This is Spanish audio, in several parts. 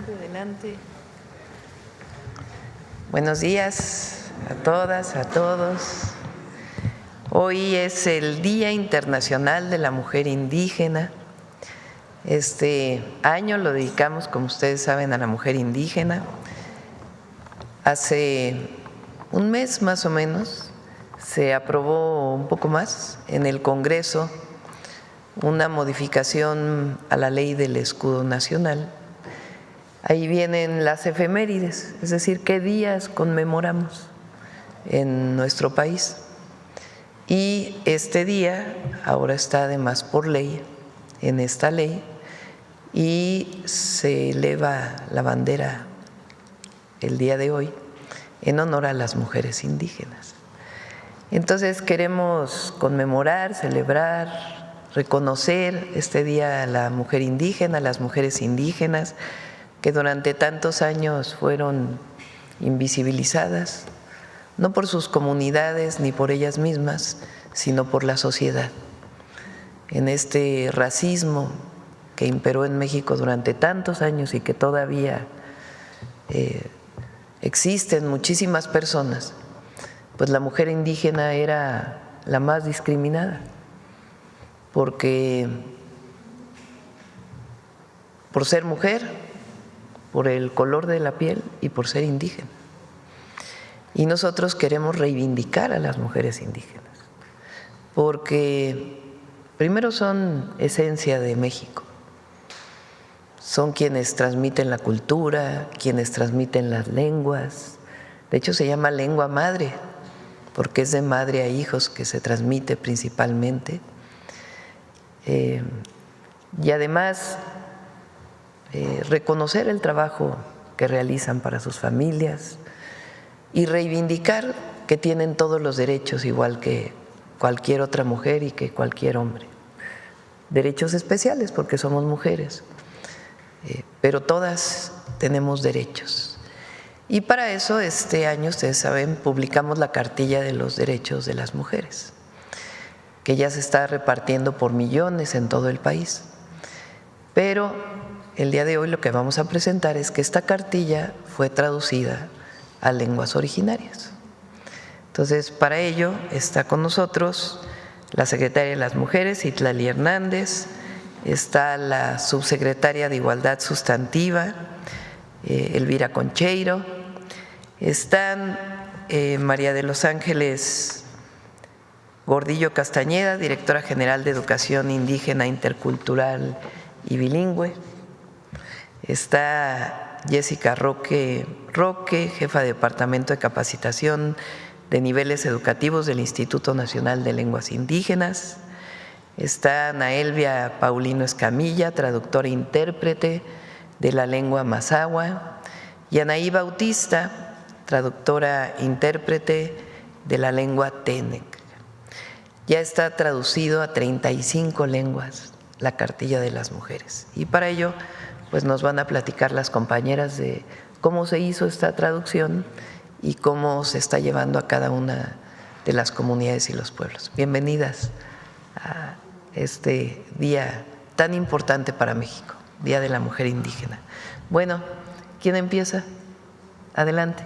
Adelante, adelante. Buenos días a todas, a todos. Hoy es el Día Internacional de la Mujer Indígena. Este año lo dedicamos, como ustedes saben, a la mujer indígena. Hace un mes más o menos se aprobó, un poco más, en el Congreso una modificación a la ley del escudo nacional. Ahí vienen las efemérides, es decir, qué días conmemoramos en nuestro país. Y este día ahora está además por ley, en esta ley, y se eleva la bandera el día de hoy en honor a las mujeres indígenas. Entonces queremos conmemorar, celebrar, reconocer este día a la mujer indígena, a las mujeres indígenas que durante tantos años fueron invisibilizadas, no por sus comunidades ni por ellas mismas, sino por la sociedad. En este racismo que imperó en México durante tantos años y que todavía existen muchísimas personas, pues la mujer indígena era la más discriminada, porque por ser mujer, por el color de la piel y por ser indígena. Y nosotros queremos reivindicar a las mujeres indígenas, porque primero son esencia de México, son quienes transmiten la cultura, quienes transmiten las lenguas. De hecho se llama lengua madre, porque es de madre a hijos que se transmite principalmente. Y además reconocer el trabajo que realizan para sus familias y reivindicar que tienen todos los derechos igual que cualquier otra mujer y que cualquier hombre. Derechos especiales porque somos mujeres, pero todas tenemos derechos. Y para eso este año, ustedes saben, publicamos la Cartilla de los Derechos de las Mujeres, que ya se está repartiendo por millones en todo el país. Pero el día de hoy lo que vamos a presentar es que esta cartilla fue traducida a lenguas originarias. Entonces, para ello está con nosotros la secretaria de las Mujeres, Itlali Hernández, está la subsecretaria de Igualdad Sustantiva, Elvira Concheiro, están María de los Ángeles Gordillo Castañeda, directora general de Educación Indígena, Intercultural y Bilingüe, está Jessica Roque, jefa de Departamento de Capacitación de Niveles Educativos del Instituto Nacional de Lenguas Indígenas, está Ana Elvia Paulino Escamilla, traductora e intérprete de la lengua mazahua, y Anaí Bautista, traductora e intérprete de la lengua Tenec. Ya está traducido a 35 lenguas la Cartilla de las Mujeres, y para ello pues nos van a platicar las compañeras de cómo se hizo esta traducción y cómo se está llevando a cada una de las comunidades y los pueblos. Bienvenidas a este día tan importante para México, Día de la Mujer Indígena. Bueno, ¿quién empieza? Adelante.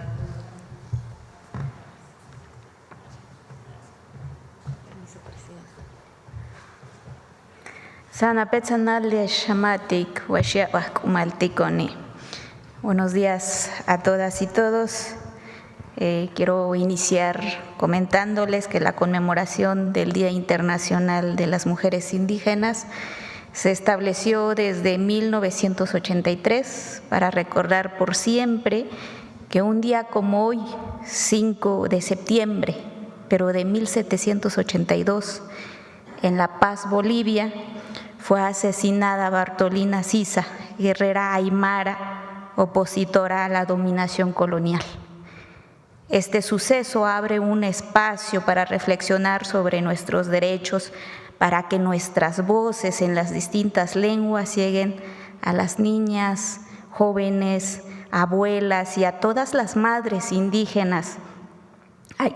Buenos días a todas y todos. Quiero iniciar comentándoles que la conmemoración del Día Internacional de las Mujeres Indígenas se estableció desde 1983 para recordar por siempre que un día como hoy, 5 de septiembre, pero de 1782, en La Paz, Bolivia, fue asesinada Bartolina Sisa, guerrera aymara, opositora a la dominación colonial. Este suceso abre un espacio para reflexionar sobre nuestros derechos, para que nuestras voces en las distintas lenguas lleguen a las niñas, jóvenes, abuelas y a todas las madres indígenas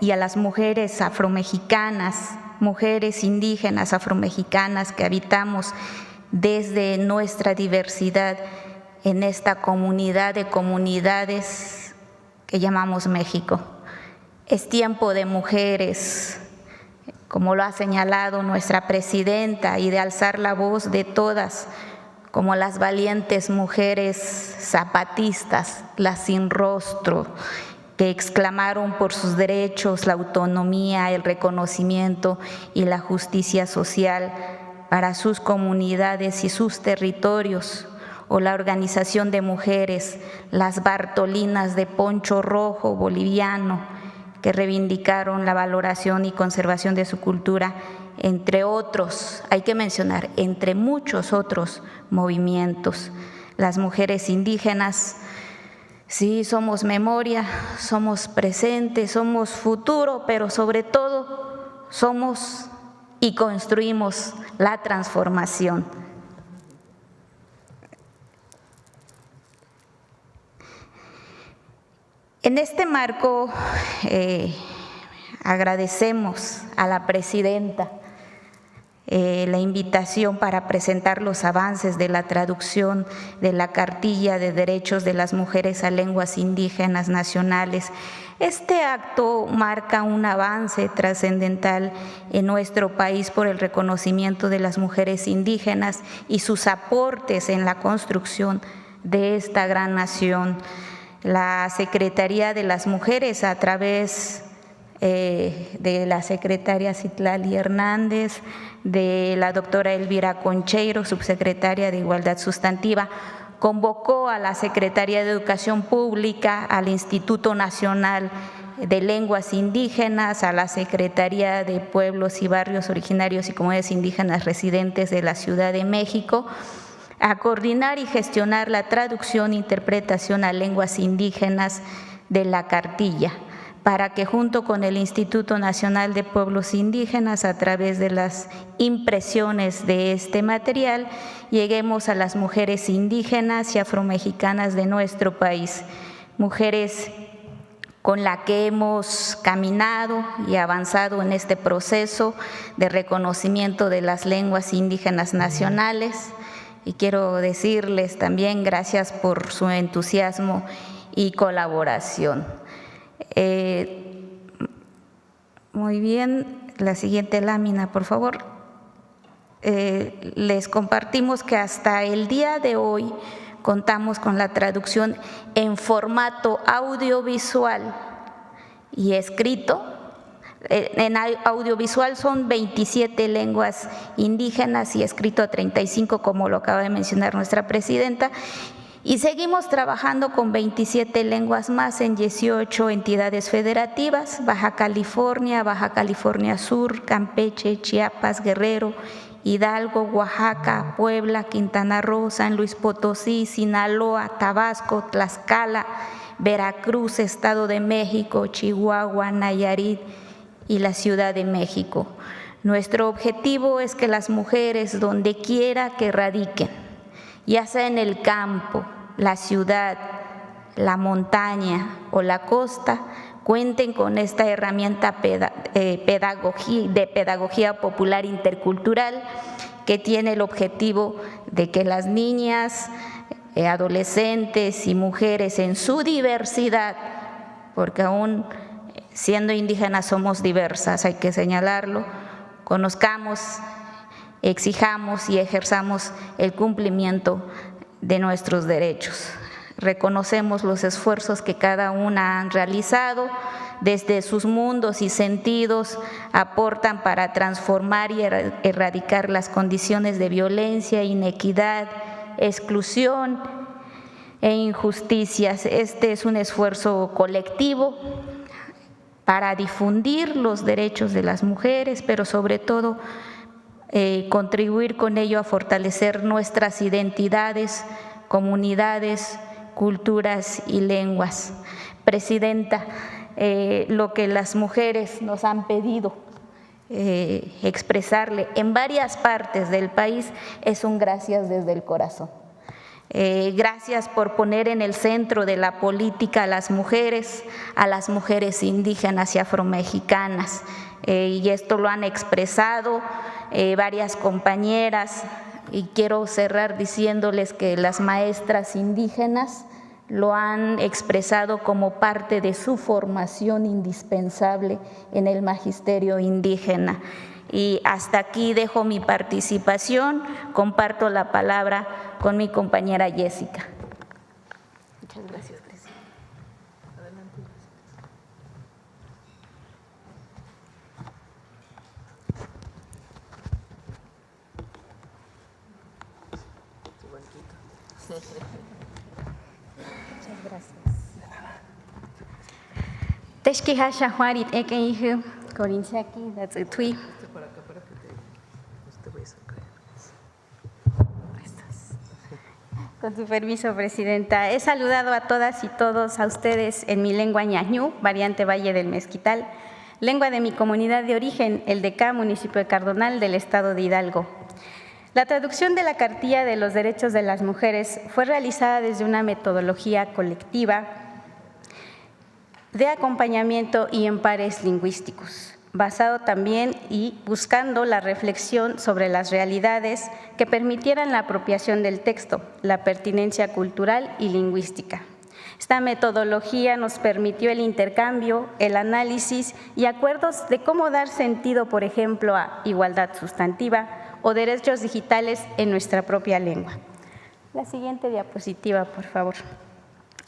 y a las mujeres afromexicanas, mujeres indígenas afromexicanas que habitamos desde nuestra diversidad en esta comunidad de comunidades que llamamos México. Es tiempo de mujeres, como lo ha señalado nuestra presidenta, y de alzar la voz de todas, como las valientes mujeres zapatistas, las sin rostro, que exclamaron por sus derechos, la autonomía, el reconocimiento y la justicia social para sus comunidades y sus territorios, o la organización de mujeres, las Bartolinas de Poncho Rojo boliviano, que reivindicaron la valoración y conservación de su cultura, entre otros, hay que mencionar, entre muchos otros movimientos. Las mujeres indígenas, sí, somos memoria, somos presente, somos futuro, pero sobre todo somos y construimos la transformación. En este marco, agradecemos a la presidenta la invitación para presentar los avances de la traducción de la Cartilla de Derechos de las Mujeres a Lenguas Indígenas Nacionales. Este acto marca un avance trascendental en nuestro país por el reconocimiento de las mujeres indígenas y sus aportes en la construcción de esta gran nación. La Secretaría de las Mujeres, a través de la secretaria Citlali Hernández, de la doctora Elvira Concheiro, subsecretaria de Igualdad Sustantiva, convocó a la Secretaría de Educación Pública, al Instituto Nacional de Lenguas Indígenas, a la Secretaría de Pueblos y Barrios Originarios y Comunidades Indígenas Residentes de la Ciudad de México, a coordinar y gestionar la traducción e interpretación a lenguas indígenas de la cartilla, para que junto con el Instituto Nacional de Pueblos Indígenas, a través de las impresiones de este material, lleguemos a las mujeres indígenas y afromexicanas de nuestro país, mujeres con la que hemos caminado y avanzado en este proceso de reconocimiento de las lenguas indígenas nacionales. Y quiero decirles también gracias por su entusiasmo y colaboración. Muy bien, la siguiente lámina, por favor. Les compartimos que hasta el día de hoy contamos con la traducción en formato audiovisual y escrito. En audiovisual son 27 lenguas indígenas y escrito 35, como lo acaba de mencionar nuestra presidenta. Y seguimos trabajando con 27 lenguas más en 18 entidades federativas: Baja California Sur, Campeche, Chiapas, Guerrero, Hidalgo, Oaxaca, Puebla, Quintana Roo, San Luis Potosí, Sinaloa, Tabasco, Tlaxcala, Veracruz, Estado de México, Chihuahua, Nayarit y la Ciudad de México. Nuestro objetivo es que las mujeres, donde quiera que radiquen, ya sea en el campo, la ciudad, la montaña o la costa, cuenten con esta herramienta de pedagogía popular intercultural, que tiene el objetivo de que las niñas, adolescentes y mujeres en su diversidad, porque aún siendo indígenas somos diversas, hay que señalarlo, conozcamos, exijamos y ejerzamos el cumplimiento de nuestros derechos. Reconocemos los esfuerzos que cada una han realizado, desde sus mundos y sentidos aportan para transformar y erradicar las condiciones de violencia, inequidad, exclusión e injusticias. Este es un esfuerzo colectivo para difundir los derechos de las mujeres, pero sobre todo contribuir con ello a fortalecer nuestras identidades, comunidades, culturas y lenguas. Presidenta, lo que las mujeres nos han pedido expresarle en varias partes del país es un gracias desde el corazón. Gracias por poner en el centro de la política a las mujeres indígenas y afromexicanas. Y esto lo han expresado varias compañeras y quiero cerrar diciéndoles que las maestras indígenas lo han expresado como parte de su formación indispensable en el magisterio indígena. Y hasta aquí dejo mi participación, comparto la palabra con mi compañera Jessica. Muchas gracias, presidenta. Adelante. Muchas gracias. Teshkiha Shahuarit Ekeiju, Corinchiaki, Datsutui. Con su permiso, presidenta. He saludado a todas y todos a ustedes en mi lengua ñañú, variante Valle del Mezquital, lengua de mi comunidad de origen, el de Cá, municipio de Cardonal, del estado de Hidalgo. La traducción de la Cartilla de los Derechos de las Mujeres fue realizada desde una metodología colectiva de acompañamiento y en pares lingüísticos, basado también y buscando la reflexión sobre las realidades que permitieran la apropiación del texto, la pertinencia cultural y lingüística. Esta metodología nos permitió el intercambio, el análisis y acuerdos de cómo dar sentido, por ejemplo, a igualdad sustantiva o derechos digitales en nuestra propia lengua. La siguiente diapositiva, por favor.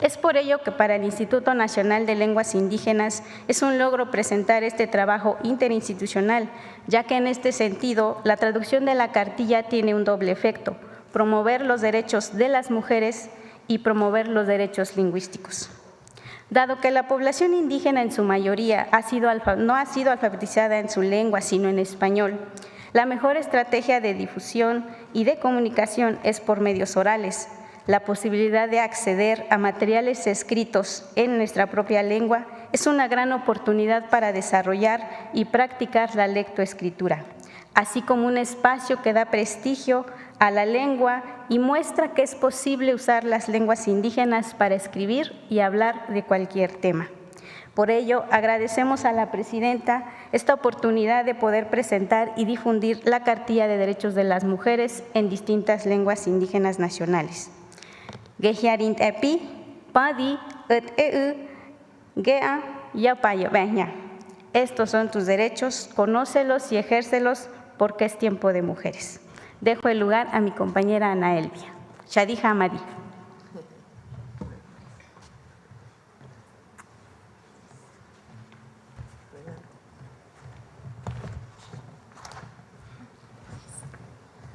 Es por ello que para el Instituto Nacional de Lenguas Indígenas es un logro presentar este trabajo interinstitucional, ya que en este sentido la traducción de la cartilla tiene un doble efecto: promover los derechos de las mujeres y promover los derechos lingüísticos. Dado que la población indígena en su mayoría no ha sido alfabetizada en su lengua, sino en español, la mejor estrategia de difusión y de comunicación es por medios orales. La posibilidad de acceder a materiales escritos en nuestra propia lengua es una gran oportunidad para desarrollar y practicar la lectoescritura, así como un espacio que da prestigio a la lengua y muestra que es posible usar las lenguas indígenas para escribir y hablar de cualquier tema. Por ello, agradecemos a la presidenta esta oportunidad de poder presentar y difundir la Cartilla de Derechos de las Mujeres en distintas lenguas indígenas nacionales. Gehiarint epi, padi, gea, yapayo, veña. Estos son tus derechos, conócelos y ejércelos porque es tiempo de mujeres. Dejo el lugar a mi compañera Ana Elvia. Shadija Amadi.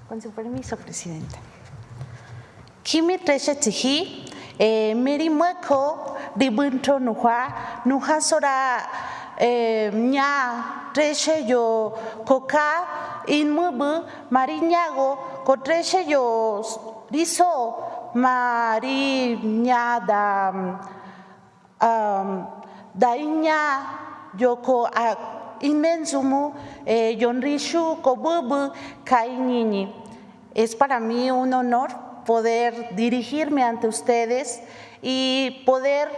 Con su permiso, presidenta. Kimi treshe tihi, miri mueko, ribunto nuha sora nya treshe yo coca in mubu mariñago co treshe yo riso mari nya da iña yoko inmensumu yonrishu kobubu kainini. Es para mí un honor poder dirigirme ante ustedes y poder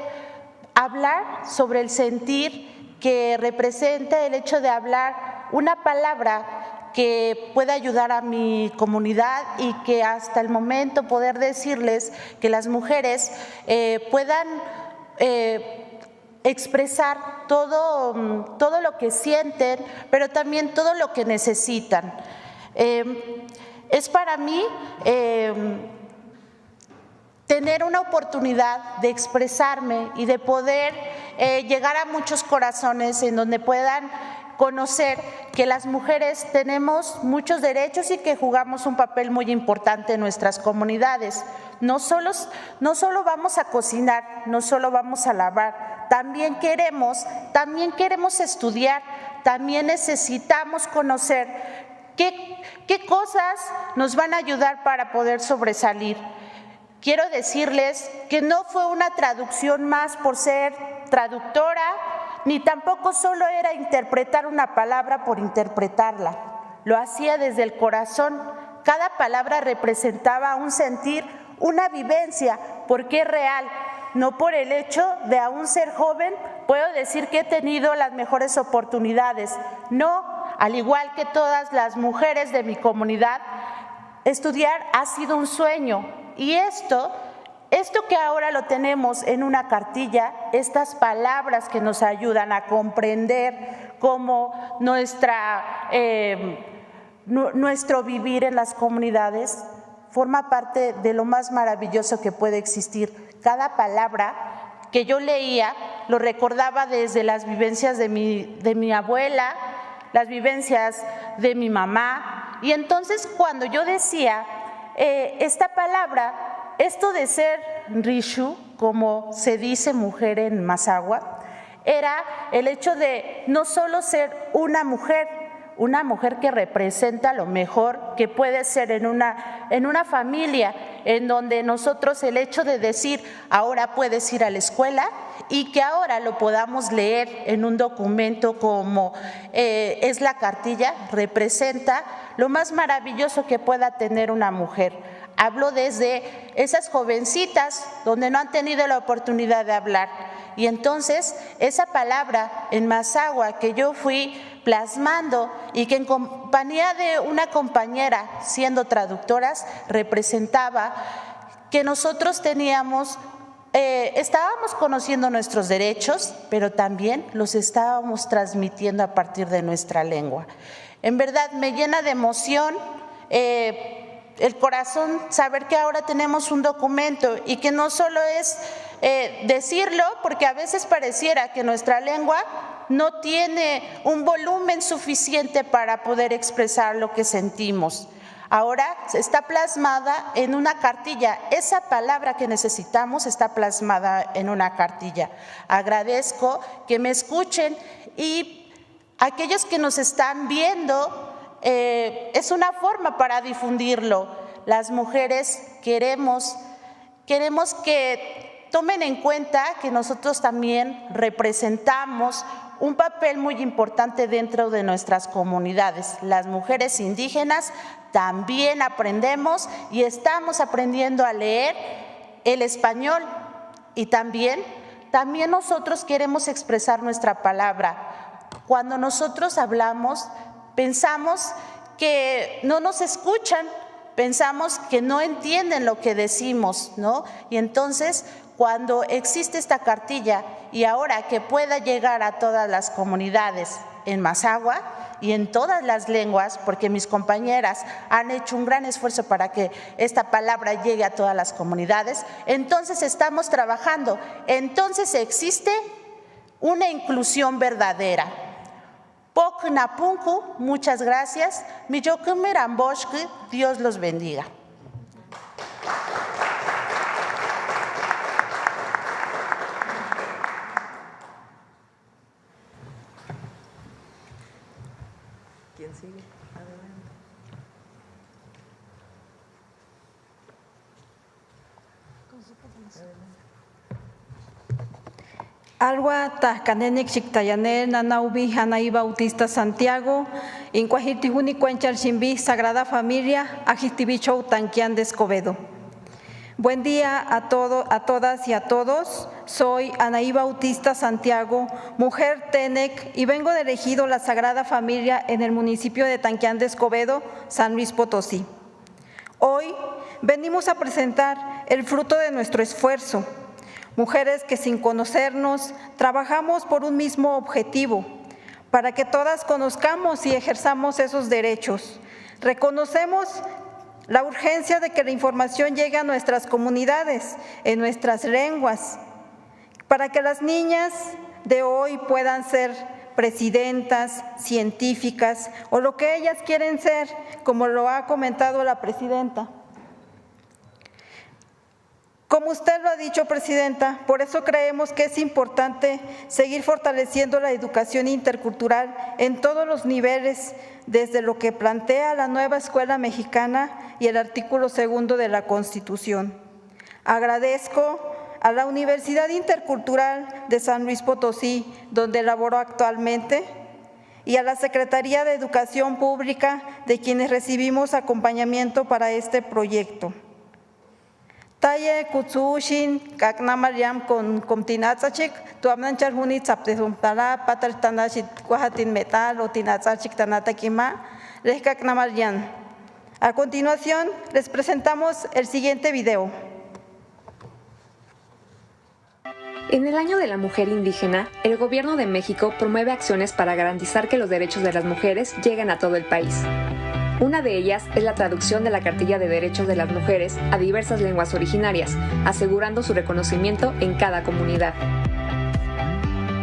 hablar sobre el sentir que representa el hecho de hablar una palabra que pueda ayudar a mi comunidad y que hasta el momento poder decirles que las mujeres puedan expresar todo lo que sienten, pero también todo lo que necesitan. Es para mí tener una oportunidad de expresarme y de poder llegar a muchos corazones en donde puedan conocer que las mujeres tenemos muchos derechos y que jugamos un papel muy importante en nuestras comunidades. No solo vamos a cocinar, no solo vamos a lavar, también queremos estudiar, también necesitamos conocer qué cosas nos van a ayudar para poder sobresalir. Quiero decirles que no fue una traducción más por ser traductora, ni tampoco solo era interpretar una palabra por interpretarla. Lo hacía desde el corazón. Cada palabra representaba un sentir, una vivencia, porque es real. No por el hecho de aún ser joven, puedo decir que he tenido las mejores oportunidades. No, al igual que todas las mujeres de mi comunidad, estudiar ha sido un sueño y esto que ahora lo tenemos en una cartilla, estas palabras que nos ayudan a comprender cómo nuestro vivir en las comunidades forma parte de lo más maravilloso que puede existir. Cada palabra que yo leía lo recordaba desde las vivencias de mi abuela, las vivencias de mi mamá. Y entonces cuando yo decía esta palabra, esto de ser rishu, como se dice mujer en Mazahua, era el hecho de no solo ser una mujer que representa lo mejor que puede ser en una familia, en donde nosotros el hecho de decir ahora puedes ir a la escuela y que ahora lo podamos leer en un documento como es la cartilla, representa lo más maravilloso que pueda tener una mujer. Hablo desde esas jovencitas donde no han tenido la oportunidad de hablar. Y entonces esa palabra en Mazahua que yo fui plasmando y que en compañía de una compañera siendo traductoras representaba que nosotros estábamos conociendo nuestros derechos, pero también los estábamos transmitiendo a partir de nuestra lengua. En verdad me llena de emoción el corazón saber que ahora tenemos un documento y que no solo es decirlo, porque a veces pareciera que nuestra lengua no tiene un volumen suficiente para poder expresar lo que sentimos. Ahora está plasmada en una cartilla. Esa palabra que necesitamos está plasmada en una cartilla. Agradezco que me escuchen y aquellos que nos están viendo, es una forma para difundirlo. Las mujeres queremos que tomen en cuenta que nosotros también representamos un papel muy importante dentro de nuestras comunidades. Las mujeres indígenas también aprendemos y estamos aprendiendo a leer el español y también nosotros queremos expresar nuestra palabra. Cuando nosotros hablamos, pensamos que no nos escuchan, pensamos que no entienden lo que decimos, ¿no? Y entonces, cuando existe esta cartilla y ahora que pueda llegar a todas las comunidades en Mazahua y en todas las lenguas, porque mis compañeras han hecho un gran esfuerzo para que esta palabra llegue a todas las comunidades, entonces estamos trabajando, entonces existe una inclusión verdadera. Pok Napunku, muchas gracias. Dios los bendiga. ¿Quién sigue? Adelante. Alwa Tajcanenik Chictayaner, Nanaubi, Anaí Bautista Santiago, Incuajitijuni Cuenchal Chimbi, Sagrada Familia, Ajitibicho Tanquián de Escobedo. Buen día a todas y a todos. Soy Anaí Bautista Santiago, mujer Tenec, y vengo del ejido La Sagrada Familia en el municipio de Tanquián de Escobedo, San Luis Potosí. Hoy venimos a presentar el fruto de nuestro esfuerzo. Mujeres que sin conocernos trabajamos por un mismo objetivo, para que todas conozcamos y ejerzamos esos derechos. Reconocemos la urgencia de que la información llegue a nuestras comunidades, en nuestras lenguas, para que las niñas de hoy puedan ser presidentas, científicas o lo que ellas quieren ser, como lo ha comentado la presidenta. Como usted lo ha dicho, Presidenta, por eso creemos que es importante seguir fortaleciendo la educación intercultural en todos los niveles, desde lo que plantea la nueva escuela mexicana y el artículo 2 de la Constitución. Agradezco a la Universidad Intercultural de San Luis Potosí, donde laboro actualmente, y a la Secretaría de Educación Pública, de quienes recibimos acompañamiento para este proyecto. Taye kutsushin kaknamariam con comtinatzachik, tu abnanchar hunit saptesumtala, patal tanachit kuahatin metal o tinatzachik tanatakima, les kaknamarian. A continuación, les presentamos el siguiente video. En el Año de la Mujer Indígena, el Gobierno de México promueve acciones para garantizar que los derechos de las mujeres lleguen a todo el país. Una de ellas es la traducción de la Cartilla de Derechos de las Mujeres a diversas lenguas originarias, asegurando su reconocimiento en cada comunidad.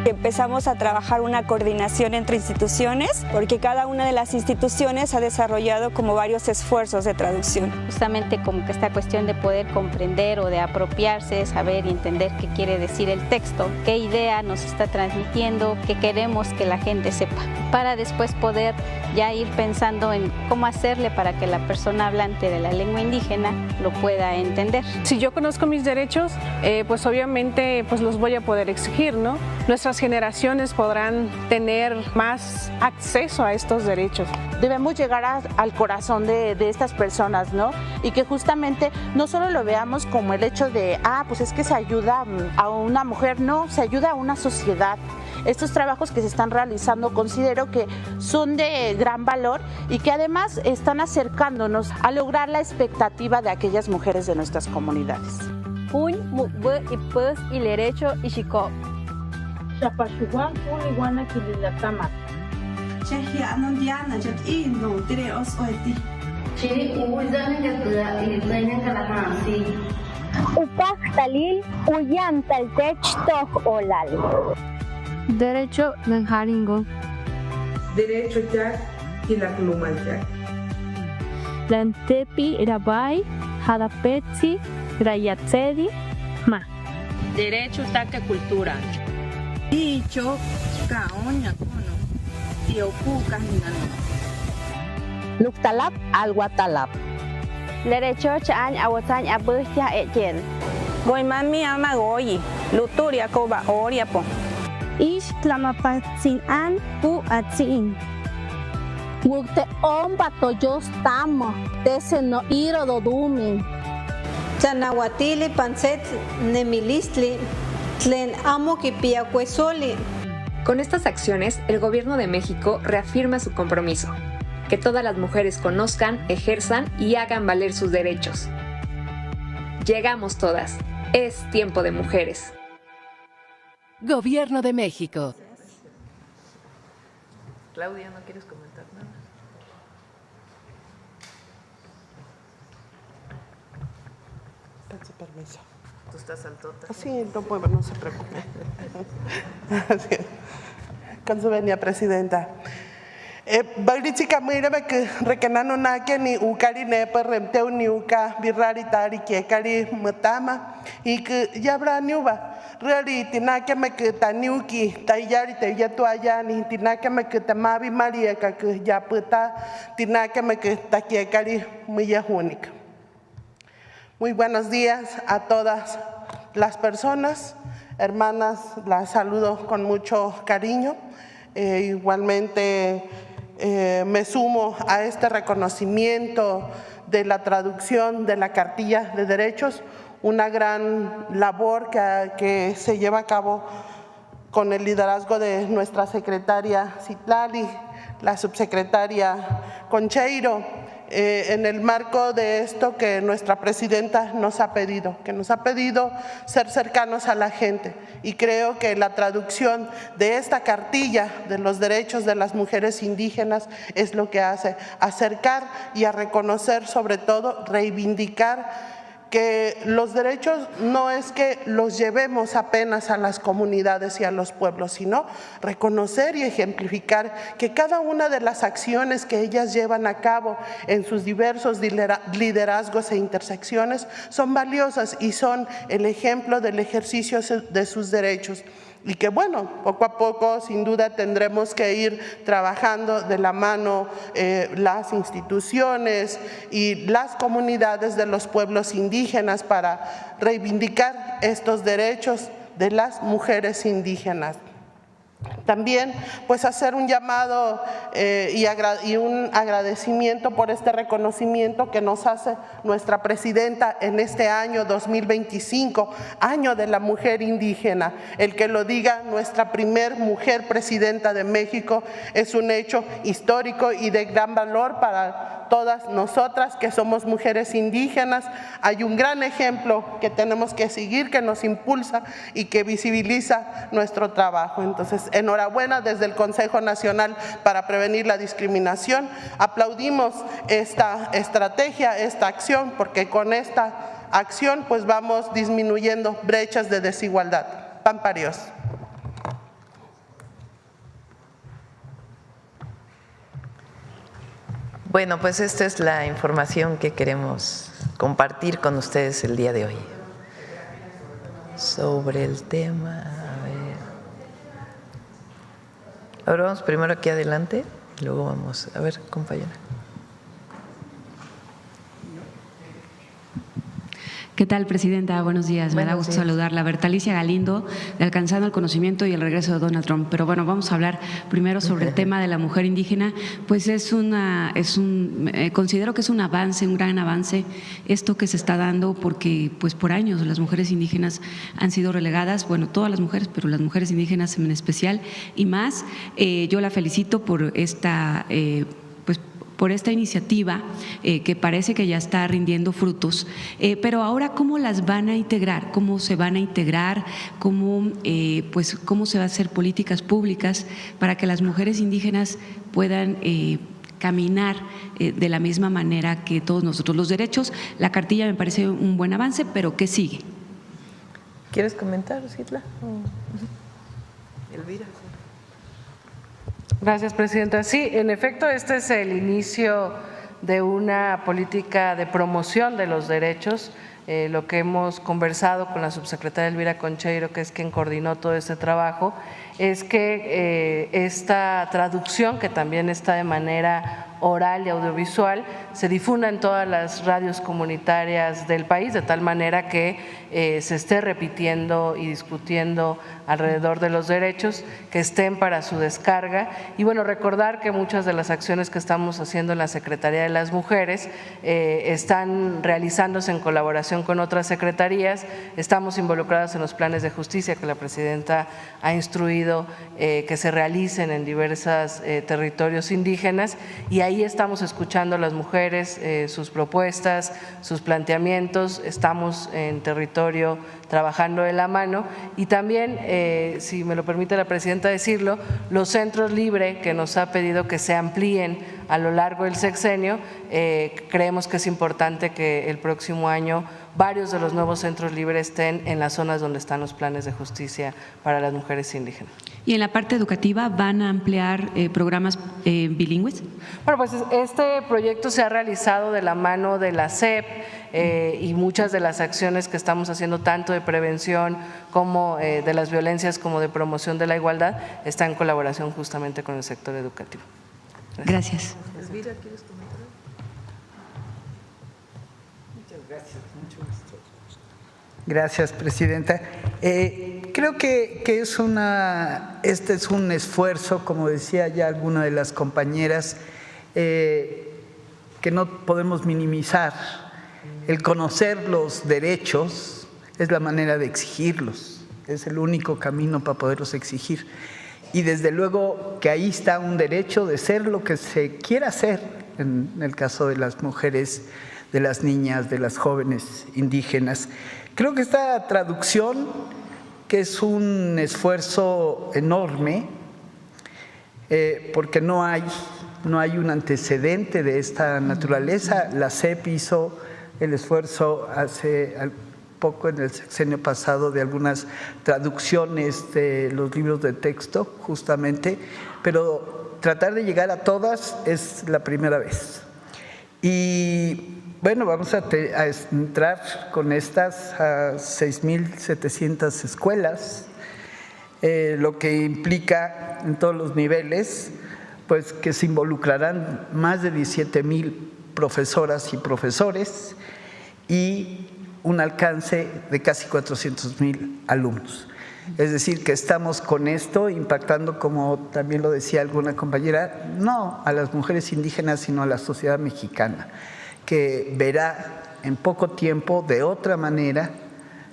Empezamos a trabajar una coordinación entre instituciones porque cada una de las instituciones ha desarrollado como varios esfuerzos de traducción. Justamente como que esta cuestión de poder comprender o de apropiarse, saber y entender qué quiere decir el texto, qué idea nos está transmitiendo, qué queremos que la gente sepa, para después poder ya ir pensando en cómo hacerle para que la persona hablante de la lengua indígena lo pueda entender. Si yo conozco mis derechos, pues obviamente pues los voy a poder exigir, ¿no? Nuestras generaciones podrán tener más acceso a estos derechos. Debemos llegar al corazón de estas personas, ¿no? Y que justamente no solo lo veamos como el hecho de, pues es que se ayuda a una mujer, no, se ayuda a una sociedad. Estos trabajos que se están realizando considero que son de gran valor y que además están acercándonos a lograr la expectativa de aquellas mujeres de nuestras comunidades. Derecho Nanjaringo. Derecho Jack y la Pluma Jack. Lantepi Rabai, Hadapetsi, Rayatsedi, Ma. Derecho Taque Cultura. Dicho Kaoña Kono, Tiopuca Hinano. Luktalap Alwatalap. Derecho Chan Awatan Abustia Etiel. Goimami Amagoyi, Luturia Koba Oriapo. Ish Tlamapatsin An U Atsin. Wukte Omba Toyos Tamo, Teseno Iro Dodumin. Chanawatili Panset Nemilistli, Tlen Amo Kipiacuesoli. Con estas acciones, el Gobierno de México reafirma su compromiso: que todas las mujeres conozcan, ejerzan y hagan valer sus derechos. Llegamos todas. Es tiempo de mujeres. Gobierno de México. Claudia, ¿no quieres comentar nada? Con su permiso. ¿Tú estás al total? Sí, no se preocupe. Con su venia, presidenta. Bagrichika mire que rekenano nake ni ukari nepa remteu ni uka birari tari kiekari mutama y que ya habrá niuba. Reali tinake me que taniuki tayari te ya tuaya ni tinake me que tamabi maria que ya puta tinake me que takiekari muy única. Muy buenos días a todas las personas, hermanas, las saludo con mucho cariño. Igualmente me sumo a este reconocimiento de la traducción de la Cartilla de Derechos, una gran labor que se lleva a cabo con el liderazgo de nuestra secretaria Citlali, la subsecretaria Concheiro, en el marco de esto que nuestra presidenta nos ha pedido, ser cercanos a la gente. Y creo que la traducción de esta cartilla de los derechos de las mujeres indígenas es lo que hace acercar y a reconocer, sobre todo reivindicar que los derechos no es que los llevemos apenas a las comunidades y a los pueblos, sino reconocer y ejemplificar que cada una de las acciones que ellas llevan a cabo en sus diversos liderazgos e intersecciones son valiosas y son el ejemplo del ejercicio de sus derechos. Y que bueno, poco a poco sin duda tendremos que ir trabajando de la mano las instituciones y las comunidades de los pueblos indígenas para reivindicar estos derechos de las mujeres indígenas. También pues hacer un llamado y un agradecimiento por este reconocimiento que nos hace nuestra presidenta en este año 2025, año de la mujer indígena. El que lo diga nuestra primer mujer presidenta de México es un hecho histórico y de gran valor para todas nosotras que somos mujeres indígenas. Hay un gran ejemplo que tenemos que seguir, que nos impulsa y que visibiliza nuestro trabajo. Entonces, enhorabuena desde el Consejo Nacional para Prevenir la Discriminación. Aplaudimos esta estrategia, esta acción, porque con esta acción pues vamos disminuyendo brechas de desigualdad. Pamparios. Bueno, pues esta es la información que queremos compartir con ustedes el día de hoy. Sobre el tema, a ver. Ahora vamos primero aquí adelante, luego vamos, a ver, compañera. ¿Qué tal, Presidenta? Buenos días. Me da gusto saludarla. Bertalicia Galindo, de Alcanzando el Conocimiento y el Regreso de Donald Trump. Pero bueno, vamos a hablar primero sobre el tema de la mujer indígena. Pues considero que es un avance, un gran avance, esto que se está dando, porque pues por años las mujeres indígenas han sido relegadas, bueno, todas las mujeres, pero las mujeres indígenas en especial y más. Yo la felicito por esta por esta iniciativa que parece que ya está rindiendo frutos, pero ahora ¿cómo las van a integrar? ¿Cómo se van a integrar? ¿Cómo se va a hacer políticas públicas para que las mujeres indígenas puedan caminar de la misma manera que todos nosotros? Los derechos, la cartilla me parece un buen avance, pero ¿qué sigue? ¿Quieres comentar, Citla? Elvira. Gracias, Presidenta. Sí, en efecto, este es el inicio de una política de promoción de los derechos. Lo que hemos conversado con la subsecretaria Elvira Concheiro, que es quien coordinó todo este trabajo, es que esta traducción, que también está de manera oral y audiovisual, se difunda en todas las radios comunitarias del país, de tal manera que se esté repitiendo y discutiendo alrededor de los derechos, que estén para su descarga. Y bueno, recordar que muchas de las acciones que estamos haciendo en la Secretaría de las Mujeres están realizándose en colaboración con otras secretarías. Estamos involucradas en los planes de justicia que la Presidenta ha instruido que se realicen en diversos territorios indígenas, y ahí estamos escuchando a las mujeres, sus propuestas, sus planteamientos. Estamos en territorio trabajando de la mano, y también, si me lo permite la Presidenta decirlo, los centros libres que nos ha pedido que se amplíen a lo largo del sexenio. Creemos que es importante que el próximo año varios de los nuevos centros libres estén en las zonas donde están los planes de justicia para las mujeres indígenas. ¿Y en la parte educativa van a ampliar programas bilingües? Bueno, pues este proyecto se ha realizado de la mano de la SEP y muchas de las acciones que estamos haciendo, tanto de prevención como de las violencias, como de promoción de la igualdad, está en colaboración justamente con el sector educativo. Gracias. Elvira, ¿quieres comentar? Muchas gracias, mucho gusto. Gracias, Presidenta. Creo que este es un esfuerzo, como decía ya alguna de las compañeras, que no podemos minimizar. El conocer los derechos es la manera de exigirlos, es el único camino para poderlos exigir. Y desde luego que ahí está un derecho de ser lo que se quiera hacer en el caso de las mujeres, de las niñas, de las jóvenes indígenas. Creo que esta traducción, que es un esfuerzo enorme, porque no hay un antecedente de esta naturaleza. La SEP hizo el esfuerzo hace poco, en el sexenio pasado, de algunas traducciones de los libros de texto, justamente, pero tratar de llegar a todas es la primera vez. Y bueno, vamos a entrar con estas a 6.700 escuelas, lo que implica en todos los niveles, pues que se involucrarán más de 17,000 profesoras y profesores y un alcance de casi 400,000 alumnos. Es decir, que estamos con esto impactando, como también lo decía alguna compañera, no a las mujeres indígenas, sino a la sociedad mexicana, que verá en poco tiempo, de otra manera,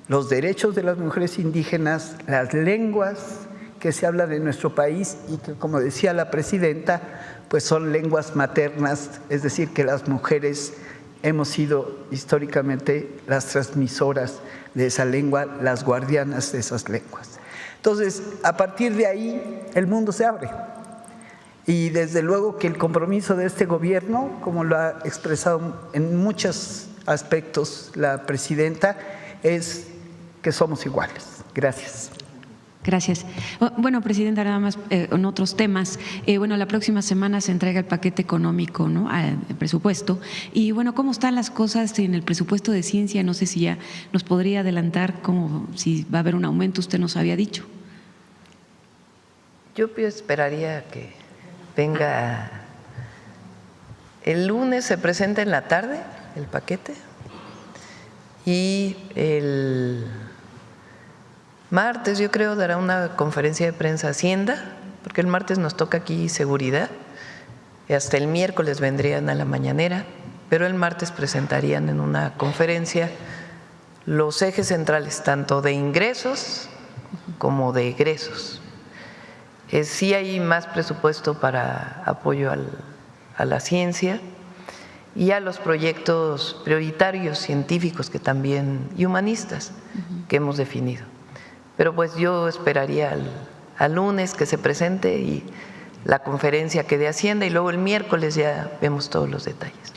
los derechos de las mujeres indígenas, las lenguas que se hablan en nuestro país y que, como decía la presidenta, pues son lenguas maternas, es decir, que las mujeres hemos sido históricamente las transmisoras de esa lengua, las guardianas de esas lenguas. Entonces, a partir de ahí, el mundo se abre. Y desde luego que el compromiso de este gobierno, como lo ha expresado en muchos aspectos la presidenta, es que somos iguales. Gracias. Gracias. Bueno, presidenta, nada más en otros temas. Bueno, la próxima semana se entrega el paquete económico, ¿no?, al presupuesto. Y bueno, ¿cómo están las cosas en el presupuesto de ciencia? No sé si ya nos podría adelantar si va a haber un aumento, usted nos había dicho. Yo esperaría que venga el lunes, se presenta en la tarde el paquete y el martes, yo creo, dará una conferencia de prensa Hacienda, porque el martes nos toca aquí seguridad, y hasta el miércoles vendrían a la mañanera, pero el martes presentarían en una conferencia los ejes centrales, tanto de ingresos como de egresos. Sí hay más presupuesto para apoyo a la ciencia y a los proyectos prioritarios científicos que también, y humanistas que hemos definido. Pero pues yo esperaría al lunes que se presente y la conferencia que dé Hacienda y luego el miércoles ya vemos todos los detalles.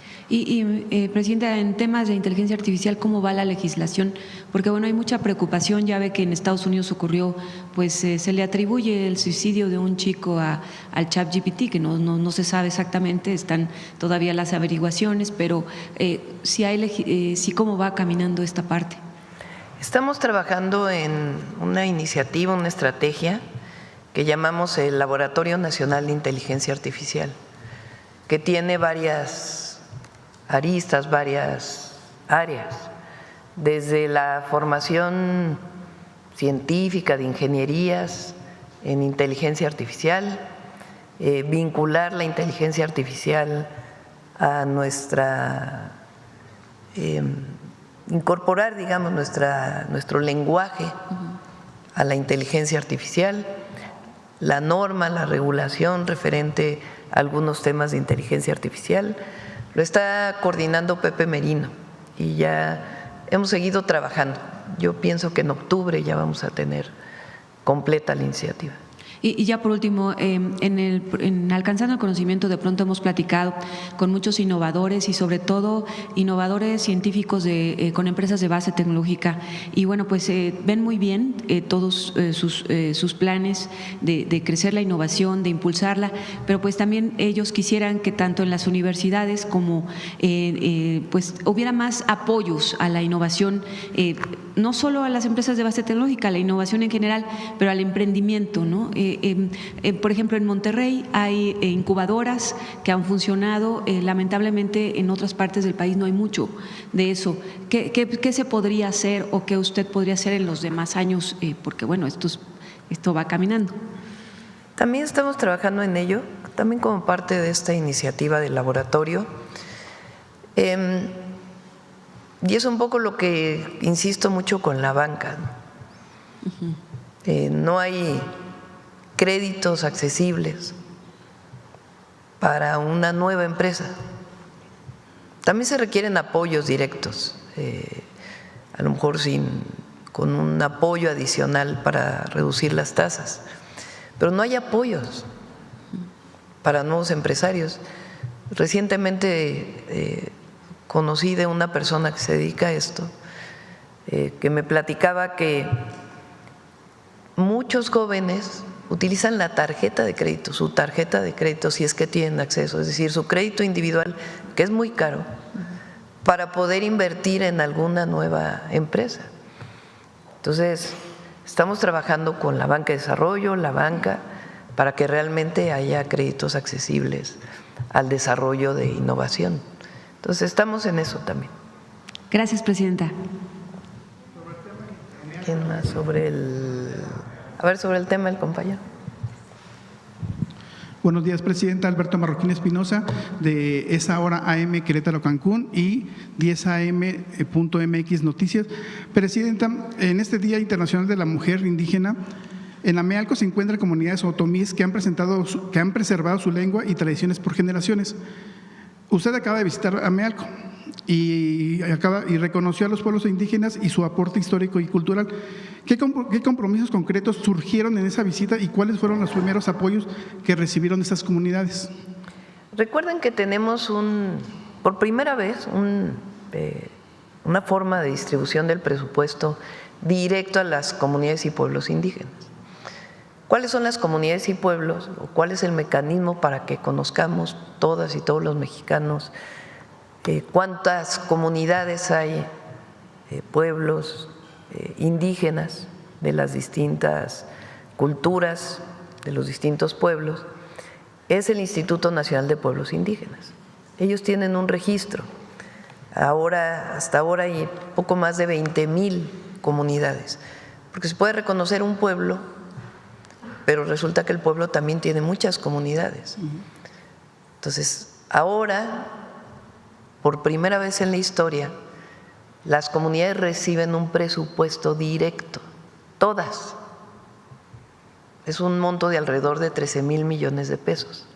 Presidenta, en temas de inteligencia artificial, ¿cómo va la legislación? Porque bueno, hay mucha preocupación, ya ve que en Estados Unidos ocurrió, pues se le atribuye el suicidio de un chico al ChatGPT, que no se sabe exactamente, están todavía las averiguaciones, pero sí, ¿cómo va caminando esta parte? Estamos trabajando en una iniciativa, una estrategia que llamamos el Laboratorio Nacional de Inteligencia Artificial, que tiene varias aristas, varias áreas, desde la formación científica de ingenierías en inteligencia artificial, vincular la inteligencia artificial a incorporar, digamos, nuestro lenguaje a la inteligencia artificial, la norma, la regulación referente a algunos temas de inteligencia artificial. Lo está coordinando Pepe Merino y ya hemos seguido trabajando. Yo pienso que en octubre ya vamos a tener completa la iniciativa. Y ya por último, en Alcanzando el Conocimiento, de pronto hemos platicado con muchos innovadores y sobre todo innovadores científicos con empresas de base tecnológica y bueno, pues ven muy bien todos sus planes de crecer la innovación, de impulsarla, pero pues también ellos quisieran que tanto en las universidades como pues hubiera más apoyos a la innovación, no solo a las empresas de base tecnológica, a la innovación en general, pero al emprendimiento, ¿no? Por ejemplo, en Monterrey hay incubadoras que han funcionado, lamentablemente en otras partes del país no hay mucho de eso. ¿Qué se podría hacer o qué usted podría hacer en los demás años? Porque bueno, esto va caminando. También estamos trabajando en ello, también como parte de esta iniciativa del laboratorio. Y es un poco lo que insisto mucho con la banca. No hay créditos accesibles para una nueva empresa. También se requieren apoyos directos, a lo mejor con un apoyo adicional para reducir las tasas, pero no hay apoyos para nuevos empresarios. Recientemente conocí de una persona que se dedica a esto, que me platicaba que muchos jóvenes utilizan la tarjeta de crédito, su tarjeta de crédito si es que tienen acceso, es decir, su crédito individual, que es muy caro, para poder invertir en alguna nueva empresa. Entonces, estamos trabajando con la banca de desarrollo, la banca, para que realmente haya créditos accesibles al desarrollo de innovación. Entonces, estamos en eso también. Gracias, presidenta. ¿Quién más? Sobre el… A ver, sobre el tema el compañero. Buenos días, Presidenta. Alberto Marroquín Espinosa, de Esa Hora AM Querétaro Cancún y 10am.mx Noticias. Presidenta, en este Día Internacional de la Mujer Indígena, en Amealco se encuentran comunidades otomíes que han preservado su lengua y tradiciones por generaciones. Usted acaba de visitar Amealco y reconoció a los pueblos indígenas y su aporte histórico y cultural. ¿Qué compromisos concretos surgieron en esa visita y cuáles fueron los primeros apoyos que recibieron estas comunidades? Recuerden que tenemos por primera vez una forma de distribución del presupuesto directo a las comunidades y pueblos indígenas. ¿Cuáles son las comunidades y pueblos o cuál es el mecanismo para que conozcamos todas y todos los mexicanos cuántas comunidades hay, pueblos indígenas de las distintas culturas, de los distintos pueblos? Es el Instituto Nacional de Pueblos Indígenas. Ellos tienen un registro. Hasta ahora hay poco más de 20,000 comunidades, porque se puede reconocer un pueblo, pero resulta que el pueblo también tiene muchas comunidades. Entonces, ahora, por primera vez en la historia, las comunidades reciben un presupuesto directo, todas. Es un monto de alrededor de 13,000 millones de pesos.